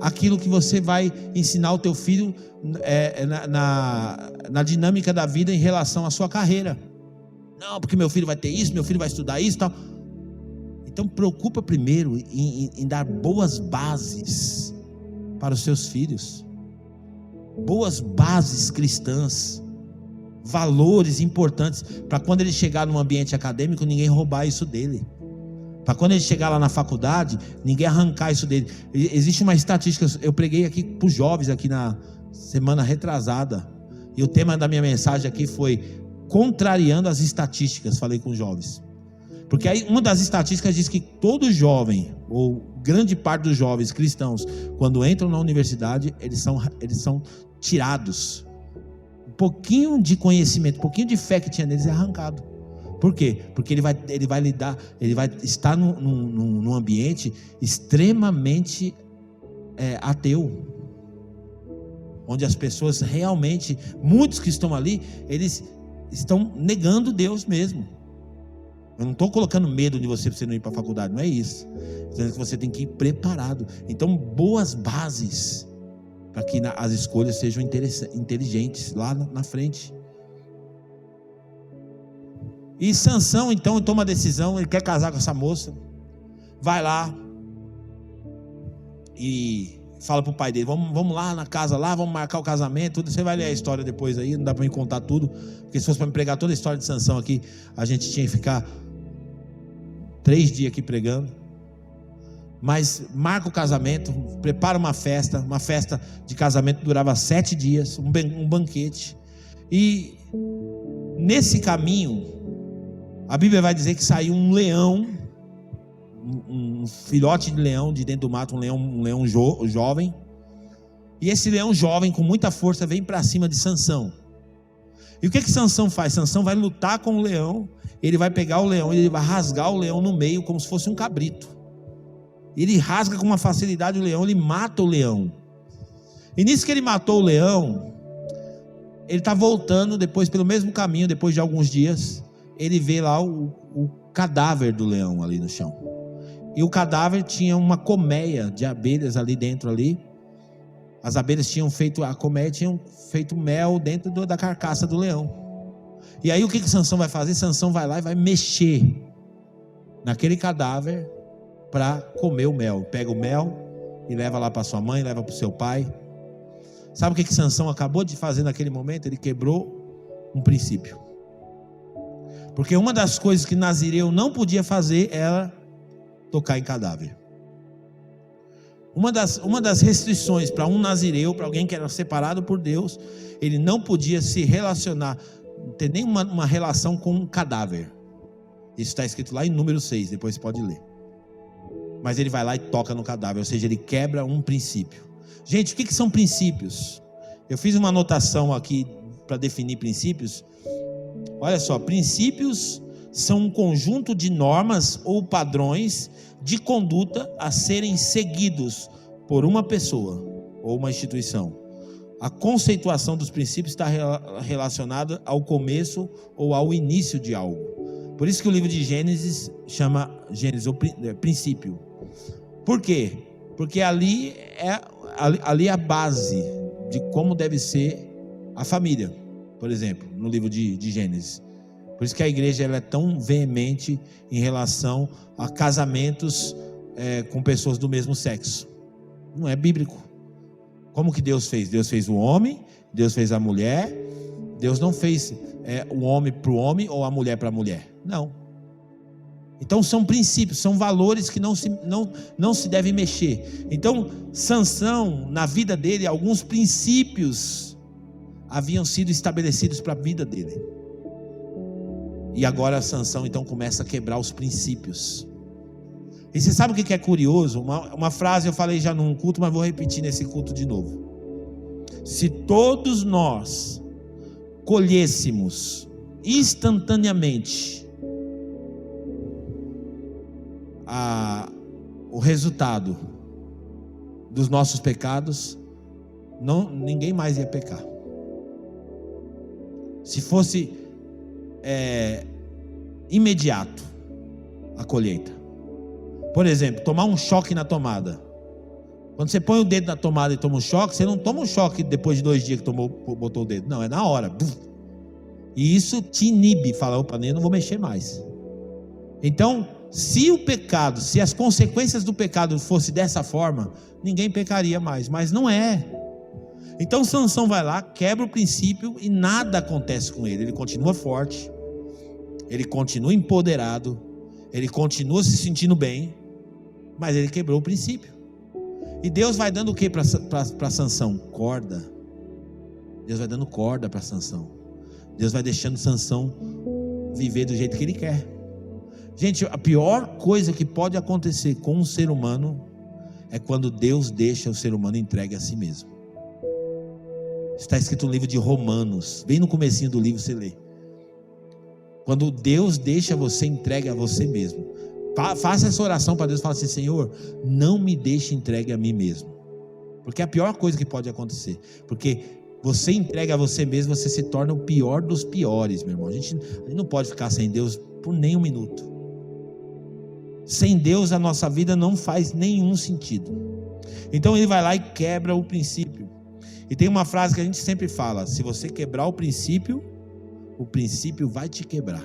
aquilo que você vai ensinar o teu filho na dinâmica da vida em relação à sua carreira. Não, porque meu filho vai ter isso, meu filho vai estudar isso e tal. Então preocupa primeiro em dar boas bases para os seus filhos, boas bases cristãs, valores importantes, para quando ele chegar num ambiente acadêmico, ninguém roubar isso dele, para quando ele chegar lá na faculdade, ninguém arrancar isso dele. Existe uma estatística, eu preguei aqui para os jovens aqui na semana retrasada, e o tema da minha mensagem aqui foi contrariando as estatísticas. Falei com os jovens, porque aí uma das estatísticas diz que todo jovem, ou grande parte dos jovens cristãos, quando entram na universidade, eles são tirados. Um pouquinho de conhecimento, um pouquinho de fé que tinha neles é arrancado. Por quê? Porque ele vai estar num ambiente extremamente ateu, onde as pessoas realmente, muitos que estão ali, eles estão negando Deus mesmo. Eu não estou colocando medo de você para você não ir para a faculdade, não é isso. Estou dizendo que você tem que ir preparado. Então, boas bases para que as escolhas sejam inteligentes lá na frente. E Sansão, então, toma uma decisão. Ele quer casar com essa moça, vai lá e fala para o pai dele: vamos lá na casa lá, vamos marcar o casamento, tudo. Você vai ler a história depois aí, não dá para me contar tudo, porque se fosse para me pregar toda a história de Sansão aqui, a gente tinha que ficar 3 dias aqui pregando. Mas marca o casamento, prepara uma festa de casamento, durava 7 dias, um banquete. E nesse caminho, a Bíblia vai dizer que saiu um leão, um filhote de leão de dentro do mato, um leão jovem. E esse leão jovem, com muita força, vem para cima de Sansão. E o que Sansão faz? Sansão vai lutar com o leão. Ele vai pegar o leão, ele vai rasgar o leão no meio, como se fosse um cabrito. Ele rasga com uma facilidade o leão, ele mata o leão. E nisso que ele matou o leão, ele está voltando depois pelo mesmo caminho, depois de alguns dias, ele vê lá o cadáver do leão ali no chão. E o cadáver tinha uma colmeia de abelhas ali dentro ali. As abelhas tinham feito mel dentro da carcaça do leão. E aí o que Sansão vai fazer? Sansão vai lá e vai mexer naquele cadáver para comer o mel. Pega o mel e leva lá para sua mãe, leva para o seu pai. Sabe o que Sansão acabou de fazer naquele momento? Ele quebrou um princípio. Porque uma das coisas que Nazireu não podia fazer era tocar em cadáver. Uma das restrições para um Nazireu, para alguém que era separado por Deus, ele não podia se relacionar, ter nenhuma relação com um cadáver. Isso está escrito lá em Número 6, depois você pode ler. mas ele vai lá e toca no cadáver, ou seja, ele quebra um princípio. Gente, o que são princípios? Eu fiz uma anotação aqui para definir princípios. Olha só, princípios são um conjunto de normas ou padrões de conduta a serem seguidos por uma pessoa ou uma instituição. A conceituação dos princípios está relacionada ao começo ou ao início de algo. Por isso que o livro de Gênesis chama Gênesis, o princípio. Por quê? Porque ali é a base de como deve ser a família, por exemplo, no livro de Gênesis. Por isso que a igreja ela é tão veemente em relação a casamentos com pessoas do mesmo sexo. Não é bíblico. Como que Deus fez? Deus fez o homem, Deus fez a mulher. Deus não fez o homem para o homem ou a mulher para a mulher. Não. Então são princípios, são valores que não se deve mexer. Então Sansão, na vida dele, alguns princípios haviam sido estabelecidos para a vida dele. E agora Sansão então começa a quebrar os princípios. E você sabe o que é curioso? Uma frase eu falei já num culto, mas vou repetir nesse culto de novo. Se todos nós colhêssemos instantaneamente o resultado dos nossos pecados, ninguém mais ia pecar. Se fosse imediato a colheita. Por exemplo, tomar um choque na tomada. Quando você põe o dedo na tomada e toma um choque, você não toma um choque depois de 2 dias que botou o dedo. Não, é na hora. E isso te inibe. Fala, opa, nem não vou mexer mais. Então, se o pecado, se as consequências do pecado fosse dessa forma, ninguém pecaria mais. Mas não é. Então Sansão vai lá, quebra o princípio e nada acontece com ele. Ele continua forte, ele continua empoderado, ele continua se sentindo bem, mas ele quebrou o princípio. E Deus vai dando o que para Sansão? Corda. Deus vai dando corda para Sansão. Deus vai deixando Sansão viver do jeito que ele quer. Gente, a pior coisa que pode acontecer com um ser humano é quando Deus deixa o ser humano entregue a si mesmo. Está escrito no livro de Romanos, bem no comecinho do livro você lê. Quando Deus deixa você entregue a você mesmo. Faça essa oração para Deus, fala assim: Senhor, não me deixe entregue a mim mesmo. Porque é a pior coisa que pode acontecer. Porque você entrega a você mesmo, você se torna o pior dos piores, meu irmão. A gente não pode ficar sem Deus por nem um minuto. Sem Deus a nossa vida não faz nenhum sentido. Então ele vai lá e quebra o princípio. E tem uma frase que a gente sempre fala: se você quebrar o princípio vai te quebrar.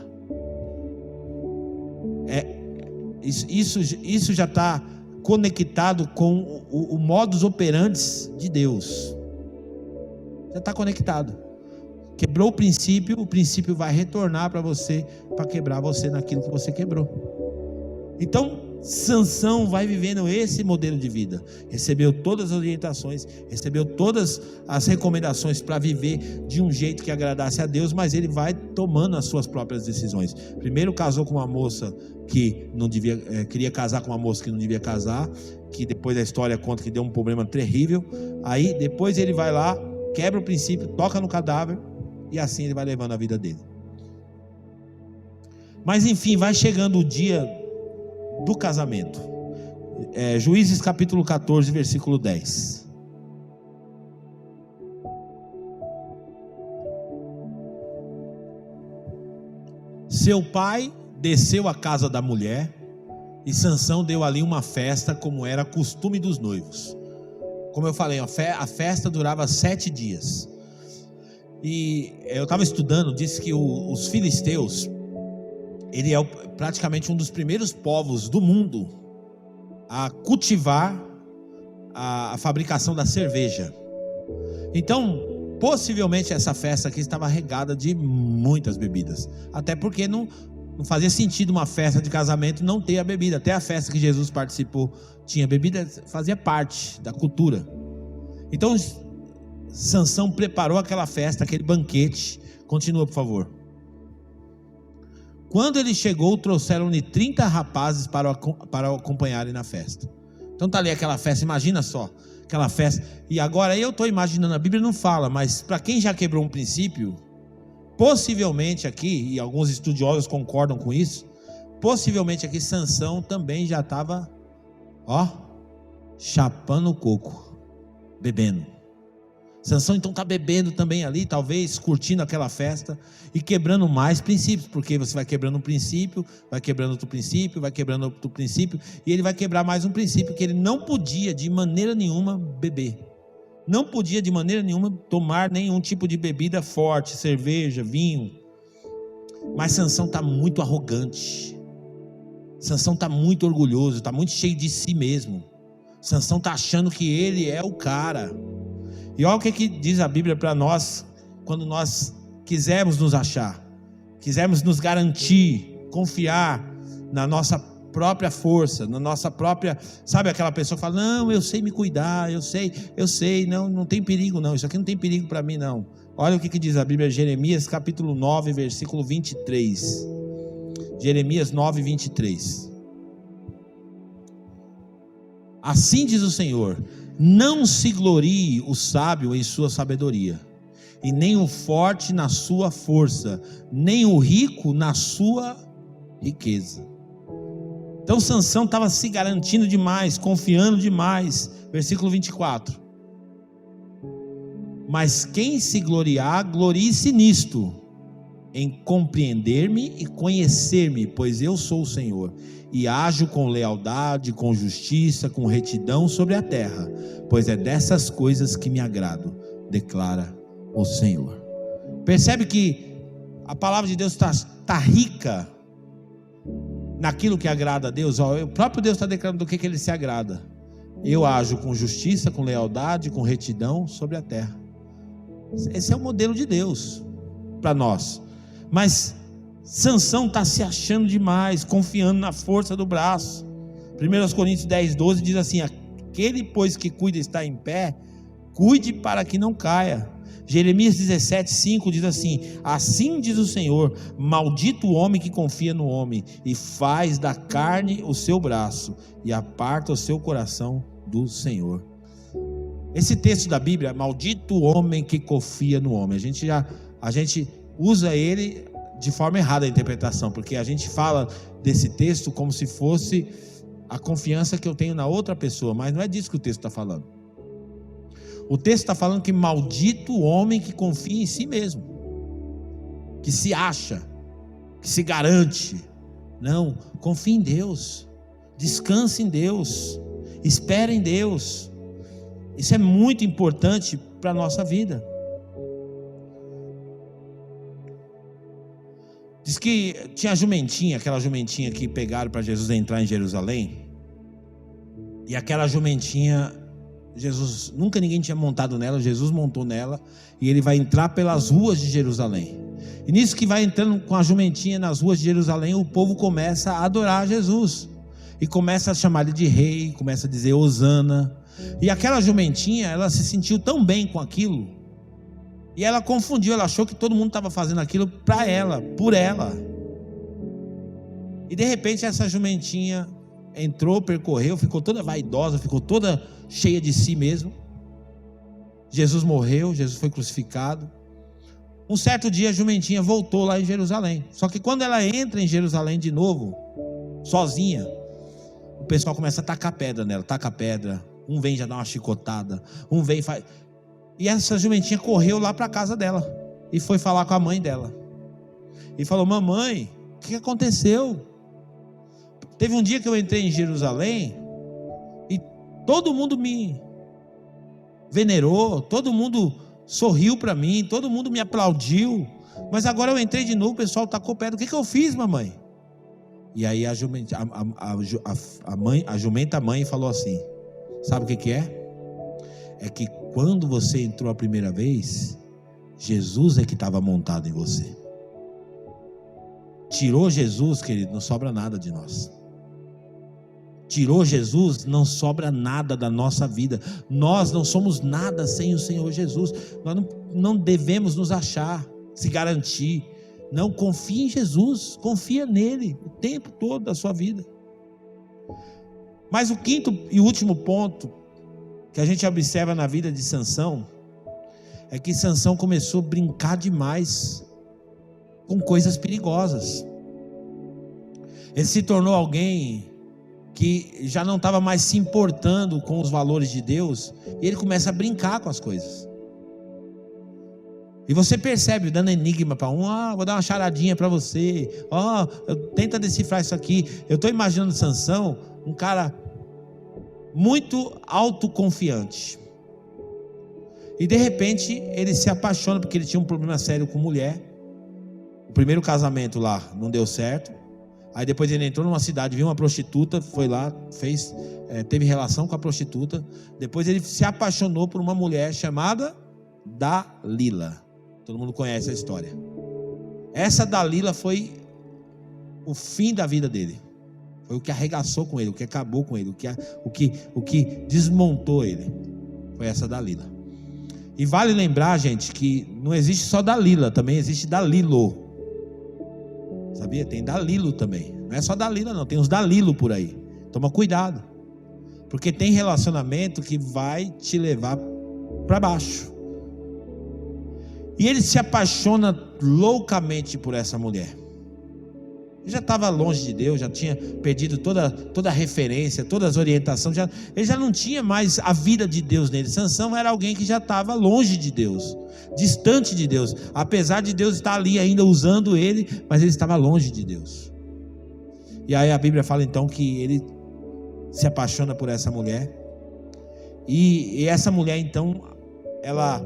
Isso já está conectado com o modus operandi de Deus. Já está conectado. Quebrou o princípio vai retornar para você, para quebrar você naquilo que você quebrou. Então Sansão vai vivendo esse modelo de vida. Recebeu todas as orientações, recebeu todas as recomendações para viver de um jeito que agradasse a Deus, mas ele vai tomando as suas próprias decisões. Primeiro casou com uma moça que não devia, queria casar com uma moça que não devia casar, que depois da história conta que deu um problema terrível. Aí depois ele vai lá, quebra o princípio, toca no cadáver e assim ele vai levando a vida dele. Mas enfim, vai chegando o dia do casamento. Juízes capítulo 14, versículo 10. Seu pai desceu à casa da mulher e Sansão deu ali uma festa, como era costume dos noivos. Como eu falei, a festa durava 7 dias. E eu estava estudando, disse que os filisteus, ele é praticamente um dos primeiros povos do mundo a cultivar a fabricação da cerveja. Então, possivelmente essa festa aqui estava regada de muitas bebidas. Até porque não fazia sentido uma festa de casamento não ter a bebida. Até a festa que Jesus participou tinha bebida, fazia parte da cultura. Então, Sansão preparou aquela festa, aquele banquete. Continua, por favor. Quando ele chegou, trouxeram-lhe 30 rapazes para o acompanharem na festa. Então está ali aquela festa, imagina só, aquela festa. E agora eu estou imaginando, a Bíblia não fala, mas para quem já quebrou um princípio, possivelmente aqui, e alguns estudiosos concordam com isso, possivelmente aqui Sansão também já estava, chapando o coco, bebendo. Sansão então está bebendo também ali, talvez curtindo aquela festa e quebrando mais princípios, porque você vai quebrando um princípio, vai quebrando outro princípio, vai quebrando outro princípio, e ele vai quebrar mais um princípio, que ele não podia de maneira nenhuma beber, não podia de maneira nenhuma tomar nenhum tipo de bebida forte, cerveja, vinho. Mas Sansão está muito arrogante, Sansão está muito orgulhoso, está muito cheio de si mesmo. Sansão está achando que ele é o cara. E olha o que diz a Bíblia para nós, quando nós quisermos nos achar, quisermos nos garantir, confiar na nossa própria força, na nossa própria, sabe aquela pessoa que fala, não, eu sei me cuidar, eu sei, não tem perigo não, isso aqui não tem perigo para mim não. Olha o que diz a Bíblia, Jeremias capítulo 9, versículo 23, Jeremias 9, 23. Assim diz o Senhor: não se glorie o sábio em sua sabedoria, e nem o forte na sua força, nem o rico na sua riqueza. Então Sansão estava se garantindo demais, confiando demais. Versículo 24. Mas quem se gloriar, glorie-se nisto, em compreender-me e conhecer-me, pois eu sou o Senhor, e ajo com lealdade, com justiça, com retidão sobre a terra, pois é dessas coisas que me agrado, declara o Senhor. Percebe que a palavra de Deus está rica naquilo que agrada a Deus. O próprio Deus está declarando do que ele se agrada. Eu ajo com justiça, com lealdade, com retidão sobre a terra. Esse é o modelo de Deus para nós. Mas Sansão está se achando demais, confiando na força do braço. 1 Coríntios 10, 12 diz assim: aquele pois que cuida está em pé, cuide para que não caia. Jeremias 17, 5 diz assim: assim diz o Senhor, maldito o homem que confia no homem, e faz da carne o seu braço, e aparta o seu coração do Senhor. Esse texto da Bíblia, maldito o homem que confia no homem, a gente usa ele de forma errada a interpretação, porque a gente fala desse texto como se fosse a confiança que eu tenho na outra pessoa, mas não é disso que o texto está falando. O texto está falando que maldito o homem que confia em si mesmo, que se acha, que se garante. Não, confie em Deus, descanse em Deus, espere em Deus. Isso é muito importante para a nossa vida. Diz que tinha a jumentinha, aquela jumentinha que pegaram para Jesus entrar em Jerusalém. E aquela jumentinha, Jesus, nunca ninguém tinha montado nela, Jesus montou nela. E ele vai entrar pelas ruas de Jerusalém. E nisso que vai entrando com a jumentinha nas ruas de Jerusalém, o povo começa a adorar Jesus. E começa a chamar ele de rei, começa a dizer Hosana. E aquela jumentinha, ela se sentiu tão bem com aquilo, e ela confundiu, ela achou que todo mundo estava fazendo aquilo para ela, por ela. E de repente essa jumentinha entrou, percorreu, ficou toda vaidosa, ficou toda cheia de si mesmo. Jesus morreu, Jesus foi crucificado. Um certo dia a jumentinha voltou lá em Jerusalém. Só que quando ela entra em Jerusalém de novo, sozinha, o pessoal começa a tacar pedra nela, taca pedra. Um vem já dar uma chicotada, um vem e faz. E essa jumentinha correu lá para a casa dela e foi falar com a mãe dela. E falou: mamãe, o que aconteceu? Teve um dia que eu entrei em Jerusalém e todo mundo me venerou, todo mundo sorriu para mim, todo mundo me aplaudiu. Mas agora eu entrei de novo, o pessoal tacou pedra. O que eu fiz, mamãe? E aí a jumenta mãe falou assim: sabe o que é? É que quando você entrou a primeira vez, Jesus é que estava montado em você. Tirou Jesus, querido, não sobra nada de nós. Tirou Jesus, não sobra nada da nossa vida. Nós não somos nada sem o Senhor Jesus. Nós não devemos nos achar, se garantir. Não, confia em Jesus, confia nele o tempo todo da sua vida. Mas o quinto e último ponto que a gente observa na vida de Sansão é que Sansão começou a brincar demais com coisas perigosas. Ele se tornou alguém que já não estava mais se importando com os valores de Deus, e ele começa a brincar com as coisas. E você percebe, dando enigma para vou dar uma charadinha para você, tenta decifrar isso aqui. Eu estou imaginando Sansão, um cara muito autoconfiante, e de repente ele se apaixona, porque ele tinha um problema sério com mulher. O primeiro casamento lá não deu certo. Aí depois ele entrou numa cidade, viu uma prostituta, foi lá, teve relação com a prostituta. Depois ele se apaixonou por uma mulher chamada Dalila. Todo mundo conhece a história. Essa Dalila foi o fim da vida dele. Foi o que arregaçou com ele, o que acabou com ele, o que desmontou ele. Foi essa Dalila. E vale lembrar, gente, que não existe só Dalila, também existe Dalilo. Sabia? Tem Dalilo também. Não é só Dalila não, tem uns Dalilo por aí. Toma cuidado, porque tem relacionamento que vai te levar para baixo. E ele se apaixona loucamente por essa mulher. Ele já estava longe de Deus, já tinha perdido toda a referência, todas as orientações, ele já não tinha mais a vida de Deus nele. Sansão era alguém que já estava longe de Deus, distante de Deus, apesar de Deus estar ali ainda usando ele, mas ele estava longe de Deus. E aí a Bíblia fala então que ele se apaixona por essa mulher, e essa mulher então, ela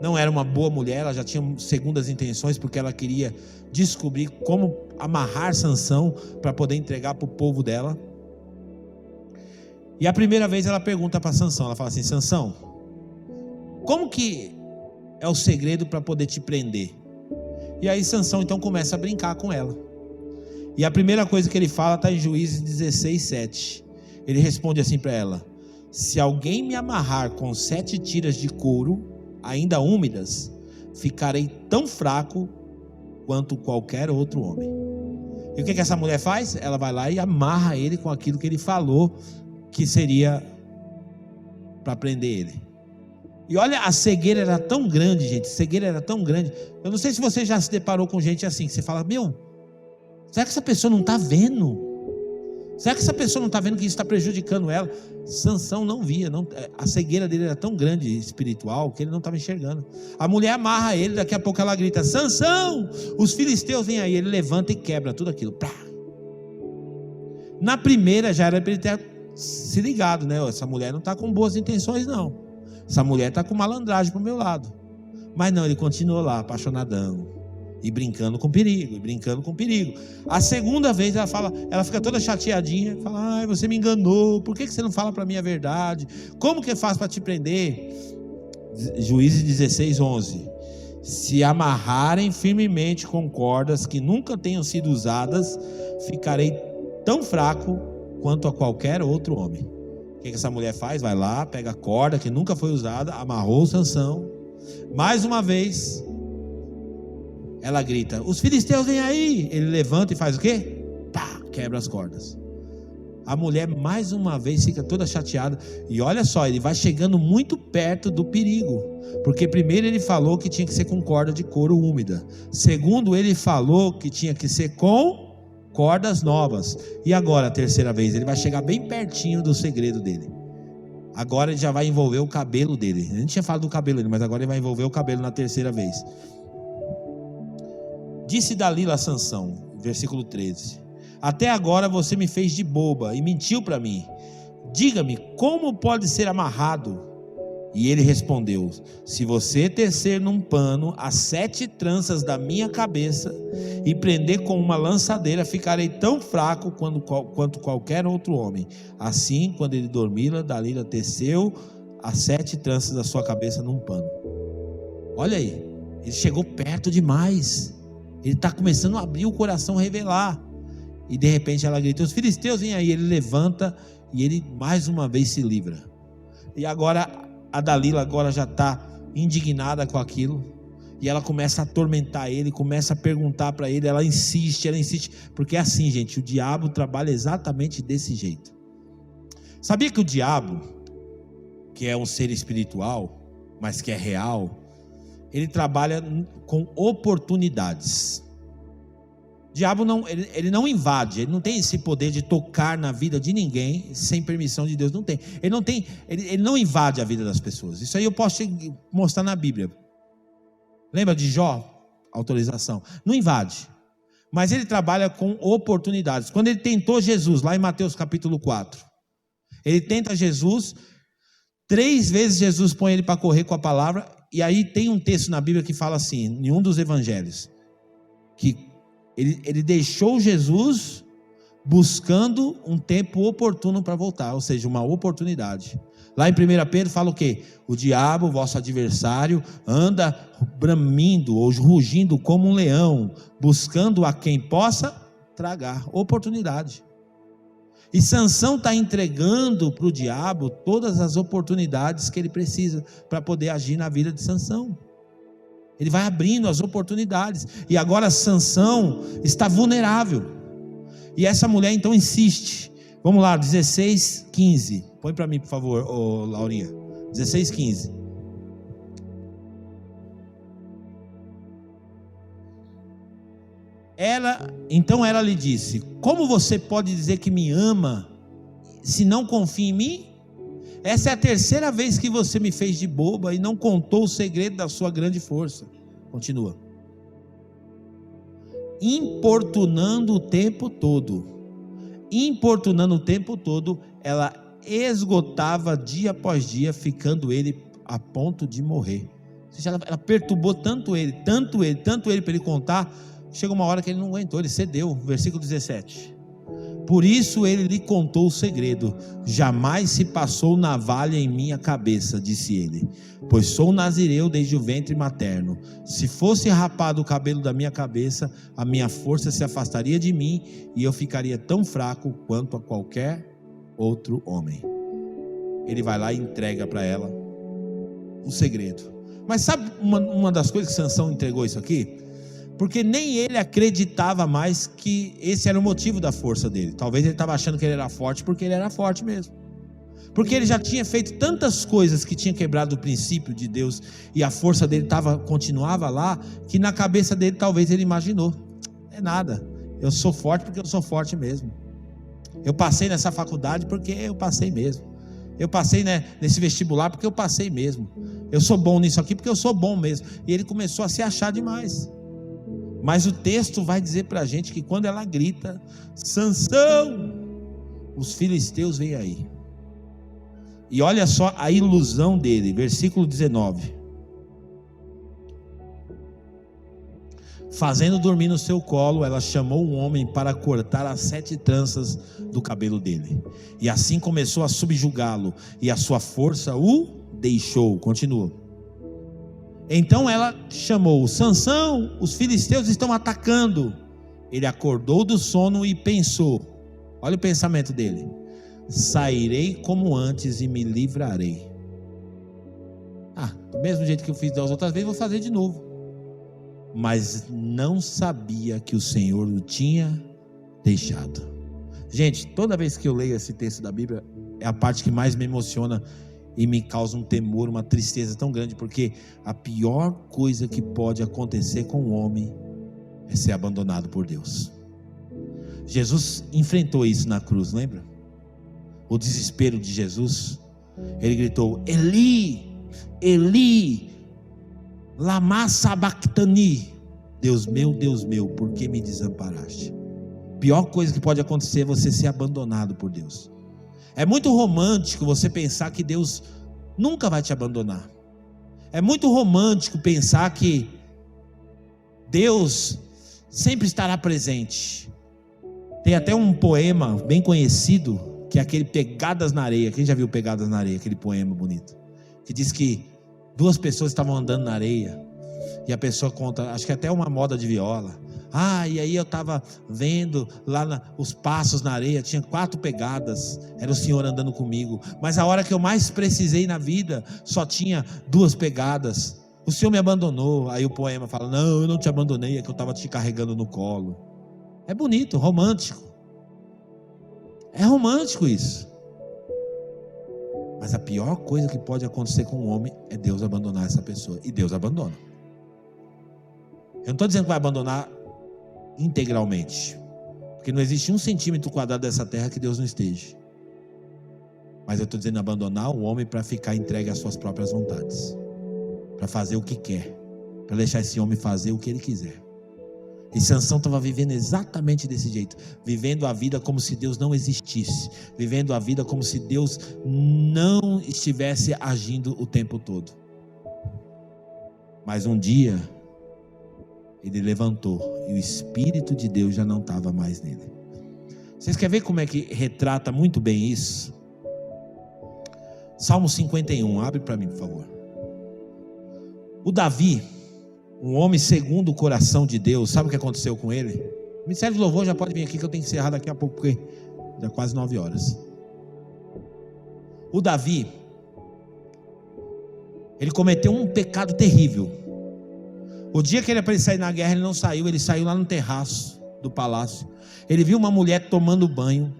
não era uma boa mulher, ela já tinha segundas intenções, porque ela queria descobrir como amarrar Sansão para poder entregar para o povo dela. E a primeira vez ela pergunta para Sansão, ela fala assim: Sansão, como que é o segredo para poder te prender? E aí Sansão então começa a brincar com ela. E a primeira coisa que ele fala está em Juízes 16:7. Ele responde assim para ela: se alguém me amarrar com 7 tiras de couro ainda úmidas, ficarei tão fraco quanto qualquer outro homem. E o que essa mulher faz? Ela vai lá e amarra ele com aquilo que ele falou que seria para prender ele. E olha, a cegueira era tão grande, gente, a cegueira era tão grande. Eu não sei se você já se deparou com gente assim, que você fala: será que essa pessoa não está vendo? Será que essa pessoa não está vendo que isso está prejudicando ela? Sansão não via, a cegueira dele era tão grande, espiritual, que ele não estava enxergando. A mulher amarra ele, daqui a pouco ela grita: Sansão, os filisteus vêm aí. Ele levanta e quebra tudo aquilo. Plá. Na primeira já era para ele ter se ligado, né? Essa mulher não está com boas intenções não, essa mulher está com malandragem para o meu lado. Mas não, ele continuou lá, apaixonadão, e brincando com perigo, e brincando com perigo. A segunda vez ela fica toda chateadinha, fala: ai, você me enganou, por que você não fala para mim a verdade? Como que eu faço para te prender? Juízes 16:11. Se amarrarem firmemente com cordas que nunca tenham sido usadas, ficarei tão fraco quanto a qualquer outro homem. O que essa mulher faz? Vai lá, pega a corda que nunca foi usada, amarrou Sansão. Mais uma vez ela grita: os filisteus vêm aí. Ele levanta e faz o quê? Pá, quebra as cordas. A mulher mais uma vez fica toda chateada. E olha só, ele vai chegando muito perto do perigo, porque primeiro ele falou que tinha que ser com corda de couro úmida. Segundo, ele falou que tinha que ser com cordas novas. E agora, a terceira vez, ele vai chegar bem pertinho do segredo dele. Agora ele já vai envolver o cabelo dele. A gente tinha falado do cabelo dele, mas agora ele vai envolver o cabelo na terceira vez. Disse Dalila a Sansão, versículo 13: até agora você me fez de boba e mentiu para mim. Diga-me, como pode ser amarrado? E ele respondeu: se você tecer num pano as 7 tranças da minha cabeça e prender com uma lançadeira, ficarei tão fraco quanto qualquer outro homem. Assim, quando ele dormia, Dalila teceu as 7 tranças da sua cabeça num pano. Olha aí, ele chegou perto demais. Ele está começando a abrir o coração, revelar. E de repente ela grita: os filisteus vêm aí. Ele levanta e ele mais uma vez se livra. E agora a Dalila já está indignada com aquilo. E ela começa a atormentar ele, começa a perguntar para ele, ela insiste, porque é assim, gente, o diabo trabalha exatamente desse jeito. Sabia que o diabo, que é um ser espiritual, mas que é real, ele trabalha com oportunidades. O diabo ele não invade, ele não tem esse poder de tocar na vida de ninguém sem permissão de Deus, não tem. Ele não invade a vida das pessoas. Isso aí eu posso te mostrar na Bíblia. Lembra de Jó? Autorização. Não invade. Mas ele trabalha com oportunidades. Quando ele tentou Jesus, lá em Mateus capítulo 4, ele tenta Jesus, 3 vezes Jesus põe ele para correr com a palavra, e aí tem um texto na Bíblia que fala assim, em um dos evangelhos, que ele deixou Jesus buscando um tempo oportuno para voltar, ou seja, uma oportunidade. Lá em 1 Pedro fala o quê? O diabo, vosso adversário, anda bramindo ou rugindo como um leão, buscando a quem possa tragar. Oportunidade. E Sansão está entregando para o diabo todas as oportunidades que ele precisa para poder agir na vida de Sansão. Ele vai abrindo as oportunidades. E agora Sansão está vulnerável. E essa mulher então insiste. Vamos lá, 16:15. Põe para mim, por favor, Laurinha. 16:15. Então ela lhe disse: como você pode dizer que me ama se não confia em mim? Essa é a 3ª vez que você me fez de boba e não contou o segredo da sua grande força. Continua. Importunando o tempo todo, ela esgotava dia após dia, ficando ele a ponto de morrer. Ou seja, ela perturbou tanto ele para ele contar. Chega uma hora que ele não aguentou, ele cedeu. Versículo 17. Por isso ele lhe contou o segredo. Jamais se passou navalha em minha cabeça, disse ele, pois sou nazireu desde o ventre materno. Se fosse rapado o cabelo da minha cabeça, a minha força se afastaria de mim e eu ficaria tão fraco quanto a qualquer outro homem. Ele vai lá e entrega para ela o segredo. Mas sabe uma das coisas que Sansão entregou isso aqui? Porque nem ele acreditava mais que esse era o motivo da força dele. Talvez ele estava achando que ele era forte porque ele era forte mesmo. Porque ele já tinha feito tantas coisas que tinha quebrado o princípio de Deus e a força dele continuava lá, que na cabeça dele talvez ele imaginou: é nada, eu sou forte porque eu sou forte mesmo. Eu passei nessa faculdade porque eu passei mesmo. Eu passei nesse vestibular porque eu passei mesmo. Eu sou bom nisso aqui porque eu sou bom mesmo. E ele começou a se achar demais. Mas o texto vai dizer para a gente que quando ela grita: Sansão, os filisteus vêm aí. E olha só a ilusão dele, versículo 19. Fazendo dormir no seu colo, ela chamou um homem para cortar as 7 tranças do cabelo dele. E assim começou a subjugá-lo, e a sua força o deixou. Continua. Então ela chamou: Sansão, os filisteus estão atacando. Ele acordou do sono e pensou, olha o pensamento dele: sairei como antes e me livrarei. Do mesmo jeito que eu fiz das outras vezes, vou fazer de novo. Mas não sabia que o Senhor o tinha deixado. Gente, toda vez que eu leio esse texto da Bíblia, é a parte que mais me emociona e me causa um temor, uma tristeza tão grande, porque a pior coisa que pode acontecer com o homem é ser abandonado por Deus. Jesus enfrentou isso na cruz, lembra? O desespero de Jesus. Ele gritou: Eli, Eli, lama sabachthani. Deus meu, por que me desamparaste? Pior coisa que pode acontecer é você ser abandonado por Deus. É muito romântico você pensar que Deus nunca vai te abandonar. É muito romântico pensar que Deus sempre estará presente. Tem até um poema bem conhecido, que é aquele Pegadas na Areia. Quem já viu Pegadas na Areia? Aquele poema bonito, que diz que 2 pessoas estavam andando na areia, e a pessoa conta, acho que até uma moda de viola. E aí eu estava vendo lá os passos na areia, tinha 4 pegadas, era o Senhor andando comigo, mas a hora que eu mais precisei na vida, só tinha 2 pegadas, o Senhor me abandonou. Aí o poema fala: não, eu não te abandonei, é que eu estava te carregando no colo. É bonito, romântico. É romântico isso. Mas a pior coisa que pode acontecer com um homem é Deus abandonar essa pessoa. E Deus abandona. Eu não estou dizendo que vai abandonar integralmente, porque não existe 1 centímetro quadrado dessa terra que Deus não esteja. Mas eu estou dizendo abandonar o homem para ficar entregue às suas próprias vontades, para fazer o que quer, para deixar esse homem fazer o que ele quiser. E Sansão estava vivendo exatamente desse jeito, vivendo a vida como se Deus não existisse, vivendo a vida como se Deus não estivesse agindo o tempo todo. Mas um dia ele levantou e o Espírito de Deus já não estava mais nele. Vocês querem ver como é que retrata muito bem isso? Salmo 51, abre para mim, por favor. O Davi, um homem segundo o coração de Deus, sabe o que aconteceu com ele? O Ministério de Louvor já pode vir aqui, que eu tenho que encerrar daqui a pouco, porque já é quase 9 horas. O Davi, ele cometeu um pecado terrível. O dia que ele era para ele sair na guerra, ele não saiu, ele saiu lá no terraço do palácio. Ele viu uma mulher tomando banho.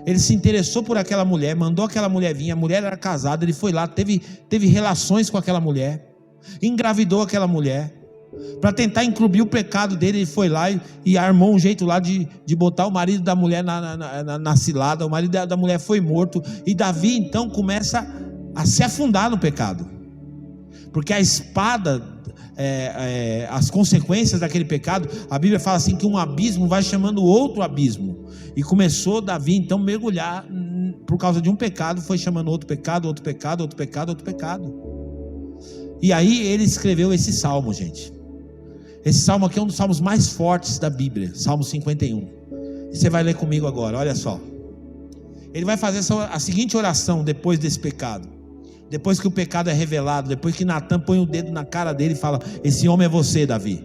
Ele se interessou por aquela mulher, mandou aquela mulher vir. A mulher era casada, ele foi lá, teve relações com aquela mulher, engravidou aquela mulher. Para tentar encobrir o pecado dele, ele foi lá e armou um jeito lá de botar o marido da mulher na cilada. O marido da mulher foi morto. E Davi então começa a se afundar no pecado, porque a espada, as consequências daquele pecado, a Bíblia fala assim, que um abismo vai chamando outro abismo. E começou Davi então mergulhar, por causa de um pecado, foi chamando outro pecado, outro pecado, outro pecado, outro pecado. E aí ele escreveu esse salmo, gente. Esse salmo aqui é um dos salmos mais fortes da Bíblia, Salmo 51. E você vai ler comigo agora, olha só. Ele vai fazer a seguinte oração depois desse pecado. Depois que o pecado é revelado, depois que Natan põe o dedo na cara dele e fala: esse homem é você, Davi.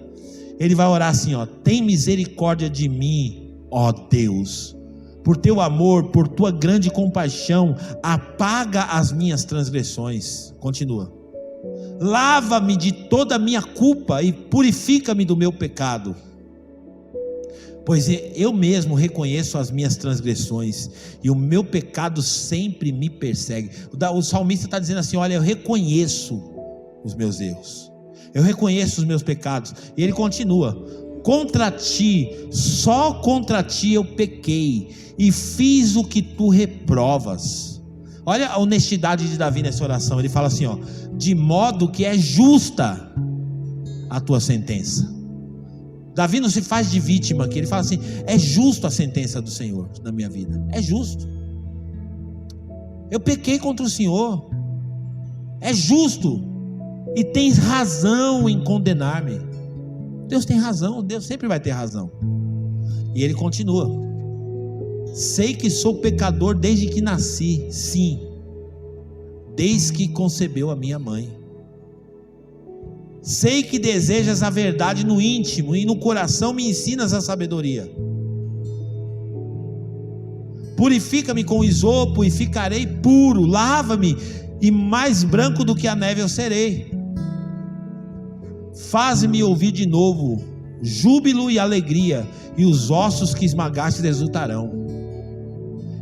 Ele vai orar assim, ó: tem misericórdia de mim, ó Deus, por teu amor, por tua grande compaixão, apaga as minhas transgressões. Continua: lava-me de toda a minha culpa e purifica-me do meu pecado, pois eu mesmo reconheço as minhas transgressões e o meu pecado sempre me persegue. O salmista está dizendo assim: olha, eu reconheço os meus erros, eu reconheço os meus pecados. E ele continua: contra ti, só contra ti eu pequei e fiz o que tu reprovas. Olha a honestidade de Davi nessa oração. Ele fala assim, ó: de modo que é justa a tua sentença. Davi não se faz de vítima aqui. Ele fala assim: é justo a sentença do Senhor na minha vida, é justo. Eu pequei contra o Senhor, é justo, e tens razão em condenar-me. Deus tem razão, Deus sempre vai ter razão. E ele continua: sei que sou pecador desde que nasci, sim, desde que concebeu a minha mãe. Sei que desejas a verdade no íntimo e no coração me ensinas a sabedoria. Purifica-me com isopo e ficarei puro, lava-me e mais branco do que a neve eu serei. Faz-me ouvir de novo júbilo e alegria, e os ossos que esmagaste exultarão.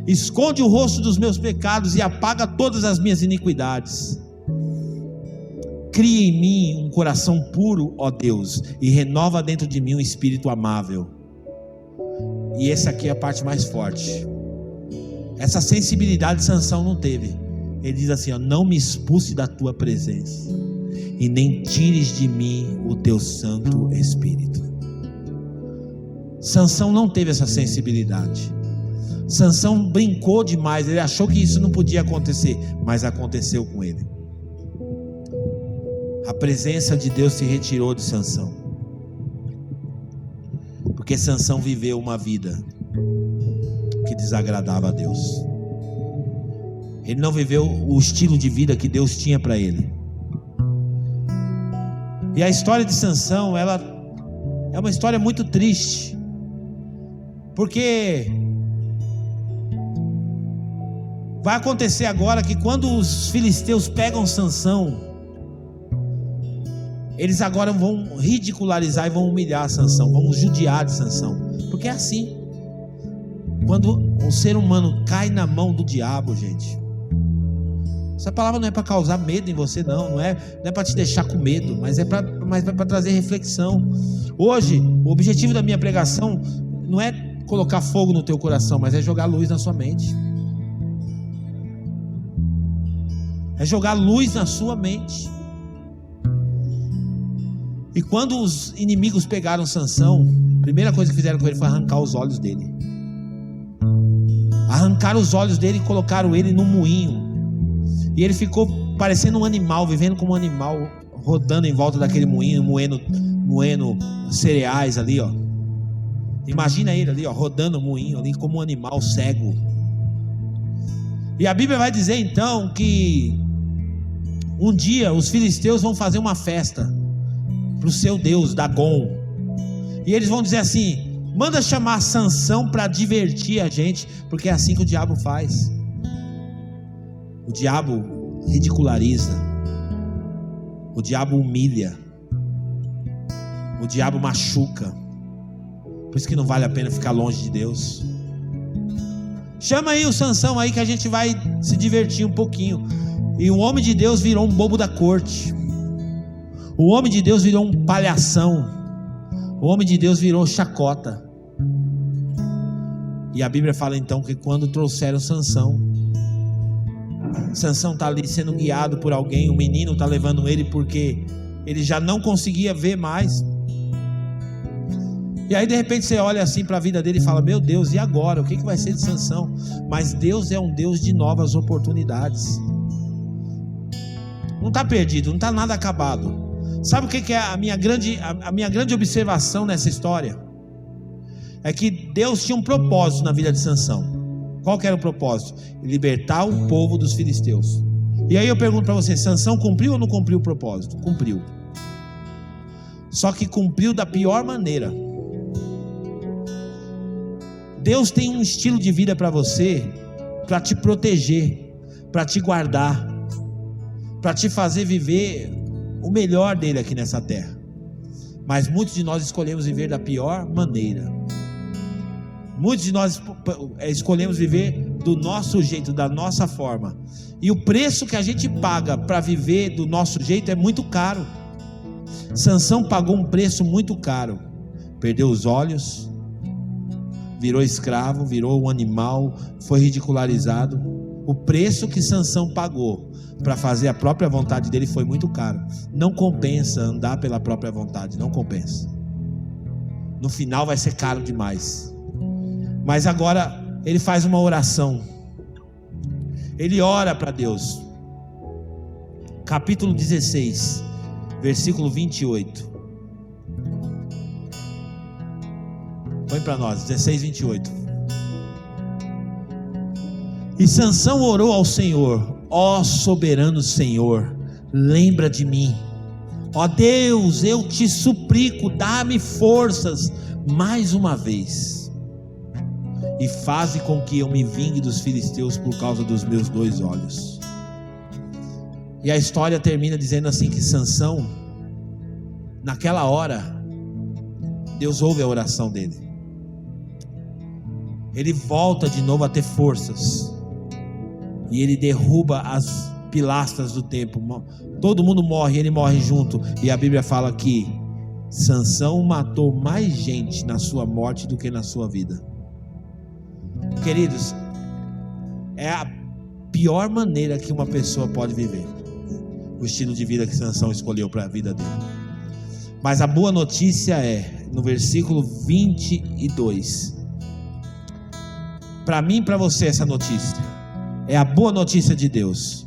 Esconde o rosto dos meus pecados e apaga todas as minhas iniquidades. Cria em mim um coração puro, ó Deus, e renova dentro de mim um espírito amável. E essa aqui é a parte mais forte. Essa sensibilidade Sansão não teve. Ele diz assim, ó: não me expulse da tua presença e nem tires de mim o teu Santo Espírito. Sansão não teve essa sensibilidade. Sansão brincou demais. Ele achou que isso não podia acontecer, mas aconteceu com ele. A presença de Deus se retirou de Sansão, porque Sansão viveu uma vida que desagradava a Deus. Ele não viveu o estilo de vida que Deus tinha para ele. E a história de Sansão, ela é uma história muito triste, porque vai acontecer agora que quando os filisteus pegam Sansão, eles agora vão ridicularizar e vão humilhar Sansão, vão judiar de Sansão, porque é assim. Quando o ser humano cai na mão do diabo, gente, essa palavra não é para causar medo em você, não é para te deixar com medo, mas é para trazer reflexão. Hoje, o objetivo da minha pregação não é colocar fogo no teu coração, mas é jogar luz na sua mente. É jogar luz na sua mente. E quando os inimigos pegaram Sansão, a primeira coisa que fizeram com ele foi arrancar os olhos dele. Arrancaram os olhos dele e colocaram ele num moinho. E ele ficou parecendo um animal, vivendo como um animal, rodando em volta daquele moinho, moendo cereais ali, ó. Imagina ele ali, ó, rodando o moinho ali como um animal cego. E a Bíblia vai dizer então que um dia os filisteus vão fazer uma festa para o seu Deus, Dagon. E eles vão dizer assim: manda chamar Sansão para divertir a gente, porque é assim que o diabo faz. O diabo ridiculariza, o diabo humilha, o diabo machuca. Por isso que não vale a pena ficar longe de Deus. Chama aí o Sansão aí que a gente vai se divertir um pouquinho. E o homem de Deus virou um bobo da corte. O homem de Deus virou um palhação. O homem de Deus virou chacota. E a Bíblia fala então que quando trouxeram Sansão está ali sendo guiado por alguém. O menino está levando ele porque ele já não conseguia ver mais. E aí de repente você olha assim para a vida dele e fala: meu Deus, e agora? O que vai ser de Sansão? Mas Deus é um Deus de novas oportunidades. Não está perdido, não está nada acabado. Sabe o que é a minha grande observação nessa história? É que Deus tinha um propósito na vida de Sansão. Qual que era o propósito? Libertar o povo dos filisteus. E aí eu pergunto para você: Sansão cumpriu ou não cumpriu o propósito? Cumpriu. Só que cumpriu da pior maneira. Deus tem um estilo de vida para você, para te proteger, para te guardar, para te fazer viver o melhor dele aqui nessa terra. Mas muitos de nós escolhemos viver da pior maneira. Muitos de nós escolhemos viver do nosso jeito, da nossa forma. E o preço que a gente paga para viver do nosso jeito é muito caro. Sansão pagou um preço muito caro. Perdeu os olhos, virou escravo, virou um animal, foi ridicularizado. O preço que Sansão pagou para fazer a própria vontade dele foi muito caro. Não compensa andar pela própria vontade, não compensa. No final vai ser caro demais. Mas agora ele faz uma oração. Ele ora para Deus. Capítulo 16, versículo 28. Põe para nós, 16, 28. E Sansão orou ao Senhor: ó soberano Senhor, lembra de mim. Ó Deus, eu te suplico, dá-me forças mais uma vez. E faze com que eu me vingue dos filisteus por causa dos meus 2 olhos. E a história termina dizendo assim que Sansão, naquela hora, Deus ouve a oração dele. Ele volta de novo a ter forças. E ele derruba as pilastras do templo. Todo mundo morre, ele morre junto. E a Bíblia fala que Sansão matou mais gente na sua morte do que na sua vida. Queridos, é a pior maneira que uma pessoa pode viver, o estilo de vida que Sansão escolheu para a vida dele. Mas a boa notícia é, no versículo 22, para mim e para você essa notícia é a boa notícia de Deus.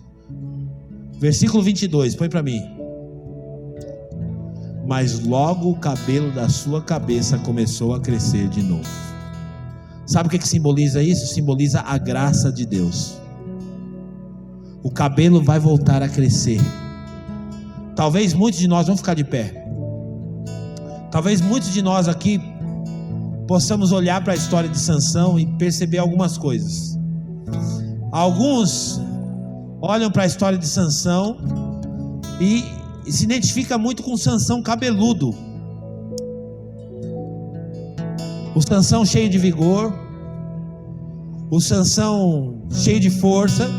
Versículo 22, põe para mim. Mas logo o cabelo da sua cabeça começou a crescer de novo. Sabe o que simboliza isso? Simboliza a graça de Deus. O cabelo vai voltar a crescer. Talvez muitos de nós, vamos ficar de pé. Talvez muitos de nós aqui possamos olhar para a história de Sansão e perceber algumas coisas. Alguns olham para a história de Sansão e se identifica muito com Sansão cabeludo. O Sansão cheio de vigor, o Sansão cheio de força.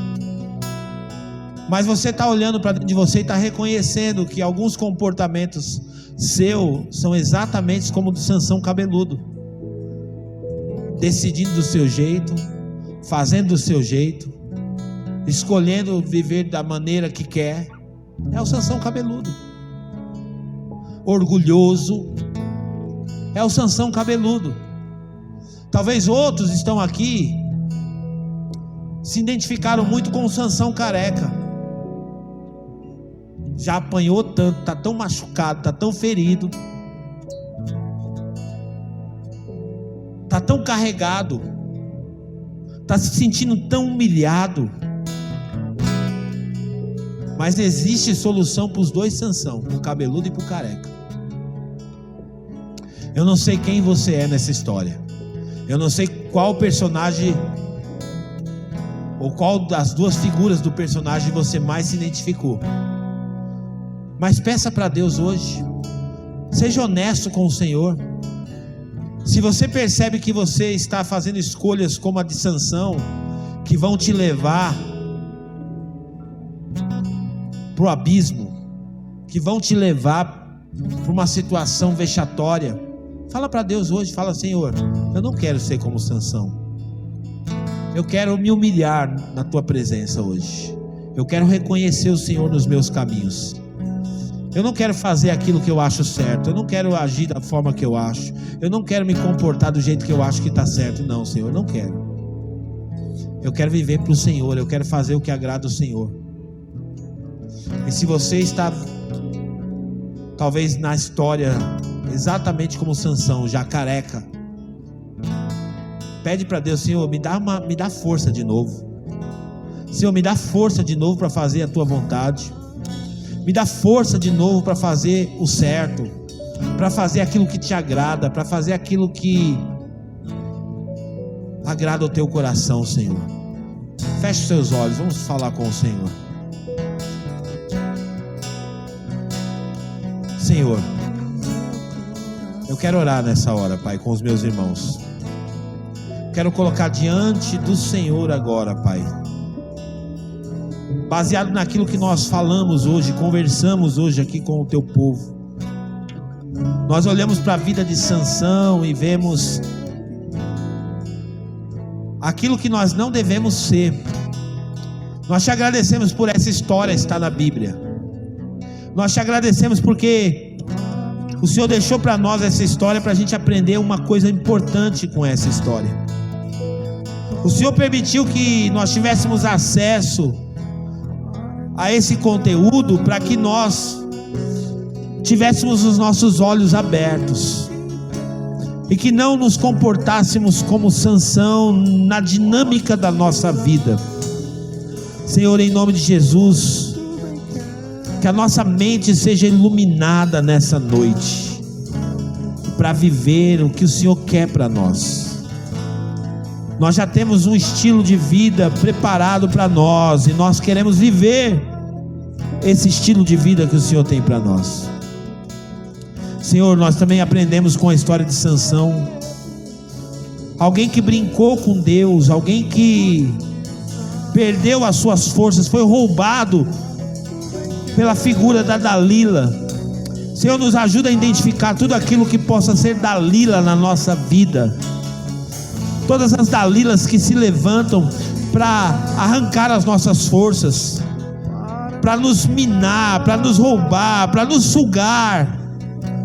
Mas você está olhando para dentro de você e está reconhecendo que alguns comportamentos seus são exatamente como o do Sansão cabeludo, decidindo do seu jeito, fazendo do seu jeito, escolhendo viver da maneira que quer. É o Sansão cabeludo. Orgulhoso, é o Sansão cabeludo. Talvez outros estão aqui se identificaram muito com o Sansão careca. Já apanhou tanto, está tão machucado, está tão ferido, está tão carregado, está se sentindo tão humilhado. Mas existe solução para os dois Sansão, para o cabeludo e para o careca. Eu não sei quem você é nessa história, eu não sei qual personagem ou qual das duas figuras do personagem você mais se identificou. Mas peça para Deus hoje, seja honesto com o Senhor. Se você percebe que você está fazendo escolhas como a de Sansão, que vão te levar para o abismo, que vão te levar para uma situação vexatória, fala para Deus hoje, fala: Senhor, eu não quero ser como Sansão, eu quero me humilhar na tua presença hoje, eu quero reconhecer o Senhor nos meus caminhos. Eu não quero fazer aquilo que eu acho certo, eu não quero agir da forma que eu acho, eu não quero me comportar do jeito que eu acho que está certo. Não, Senhor, eu não quero. Eu quero viver para o Senhor, eu quero fazer o que agrada o Senhor. E se você está talvez na história exatamente como Sansão, já careca, pede para Deus: Senhor, me dá força de novo. Senhor, me dá força de novo para fazer a tua vontade. Me dá força de novo para fazer o certo, para fazer aquilo que te agrada, para fazer aquilo que agrada o teu coração, Senhor. Feche os seus olhos, vamos falar com o Senhor. Senhor, eu quero orar nessa hora, Pai, com os meus irmãos. Quero colocar diante do Senhor agora, Pai, baseado naquilo que nós falamos hoje, conversamos hoje aqui com o teu povo. Nós olhamos para a vida de Sansão e vemos aquilo que nós não devemos ser. Nós te agradecemos por essa história estar na Bíblia. Nós te agradecemos porque o Senhor deixou para nós essa história para a gente aprender uma coisa importante com essa história. O Senhor permitiu que nós tivéssemos acesso a esse conteúdo para que nós tivéssemos os nossos olhos abertos e que não nos comportássemos como Sansão na dinâmica da nossa vida. Senhor, em nome de Jesus, que a nossa mente seja iluminada nessa noite para viver o que o Senhor quer para nós. Nós já temos um estilo de vida preparado para nós e nós queremos viver esse estilo de vida que o Senhor tem para nós. Senhor, nós também aprendemos com a história de Sansão, alguém que brincou com Deus, alguém que perdeu as suas forças, foi roubado pela figura da Dalila. Senhor, nos ajuda a identificar tudo aquilo que possa ser Dalila na nossa vida, todas as Dalilas que se levantam para arrancar as nossas forças, para nos minar, para nos roubar, para nos sugar.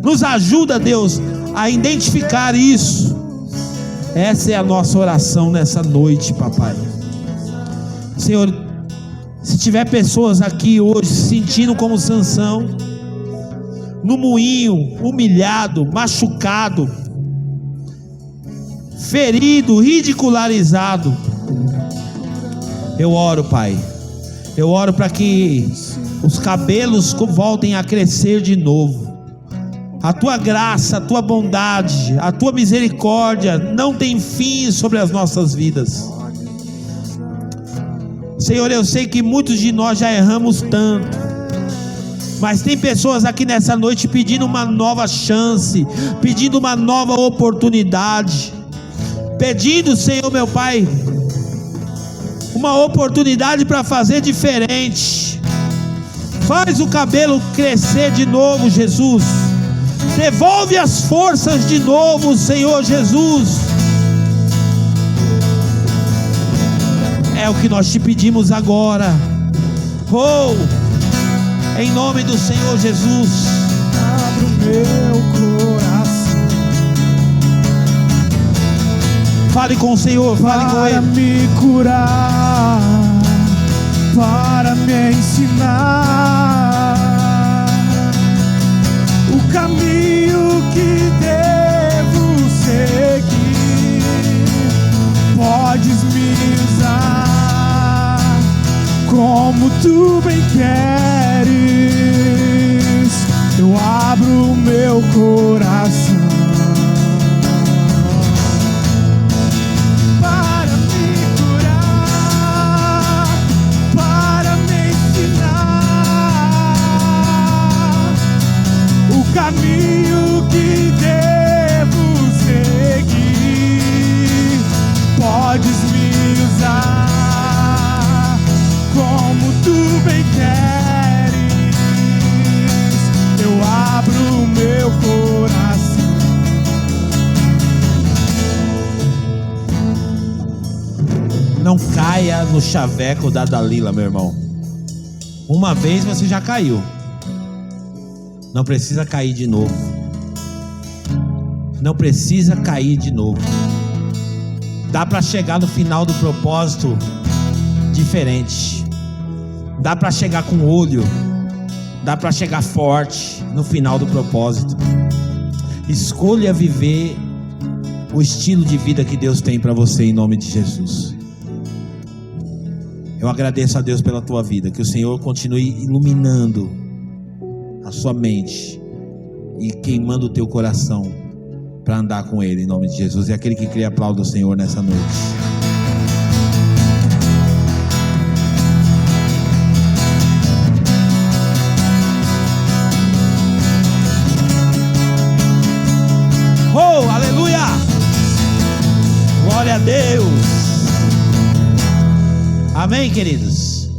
Nos ajuda, Deus, a identificar isso. Essa é a nossa oração nessa noite, papai. Senhor, se tiver pessoas aqui hoje se sentindo como Sansão, no moinho, humilhado, machucado, ferido, ridicularizado, eu oro, Pai, eu oro para que os cabelos voltem a crescer de novo. A tua graça, a tua bondade, a tua misericórdia não tem fim sobre as nossas vidas. Senhor, eu sei que muitos de nós já erramos tanto, Mas tem pessoas aqui nessa noite pedindo uma nova chance, pedindo uma nova oportunidade, pedindo, Senhor meu Pai, uma oportunidade para fazer diferente. Faz o cabelo crescer de novo, Jesus. Devolve as forças de novo, Senhor Jesus. É o que nós te pedimos agora. Oh, em nome do Senhor Jesus. Abra o meu coração. Fale com o Senhor, fale com Para Ele. me curar, para me ensinar o caminho que devo seguir. Podes me usar como tu bem queres. Eu abro o meu coração para me curar, para me ensinar o caminho que devo seguir. Podes me usar como tu bem queres. Eu abro o meu coração. Não caia no chaveco da Dalila, meu irmão. Uma vez você já caiu, não precisa cair de novo. Não precisa cair de novo. Dá para chegar no final do propósito diferente. Dá para chegar com olho. Dá para chegar forte no final do propósito. Escolha viver o estilo de vida que Deus tem para você, em nome de Jesus. Eu agradeço a Deus pela tua vida. Que o Senhor continue iluminando a sua mente e queimando o teu coração para andar com Ele, em nome de Jesus. E aquele que crê, aplauda o Senhor nessa noite. Oh, aleluia! Glória a Deus! Amém, queridos?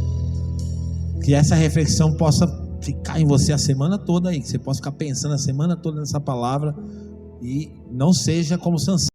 Que essa reflexão possa ficar em você a semana toda aí, que você possa ficar pensando a semana toda nessa palavra e não seja como Sansão.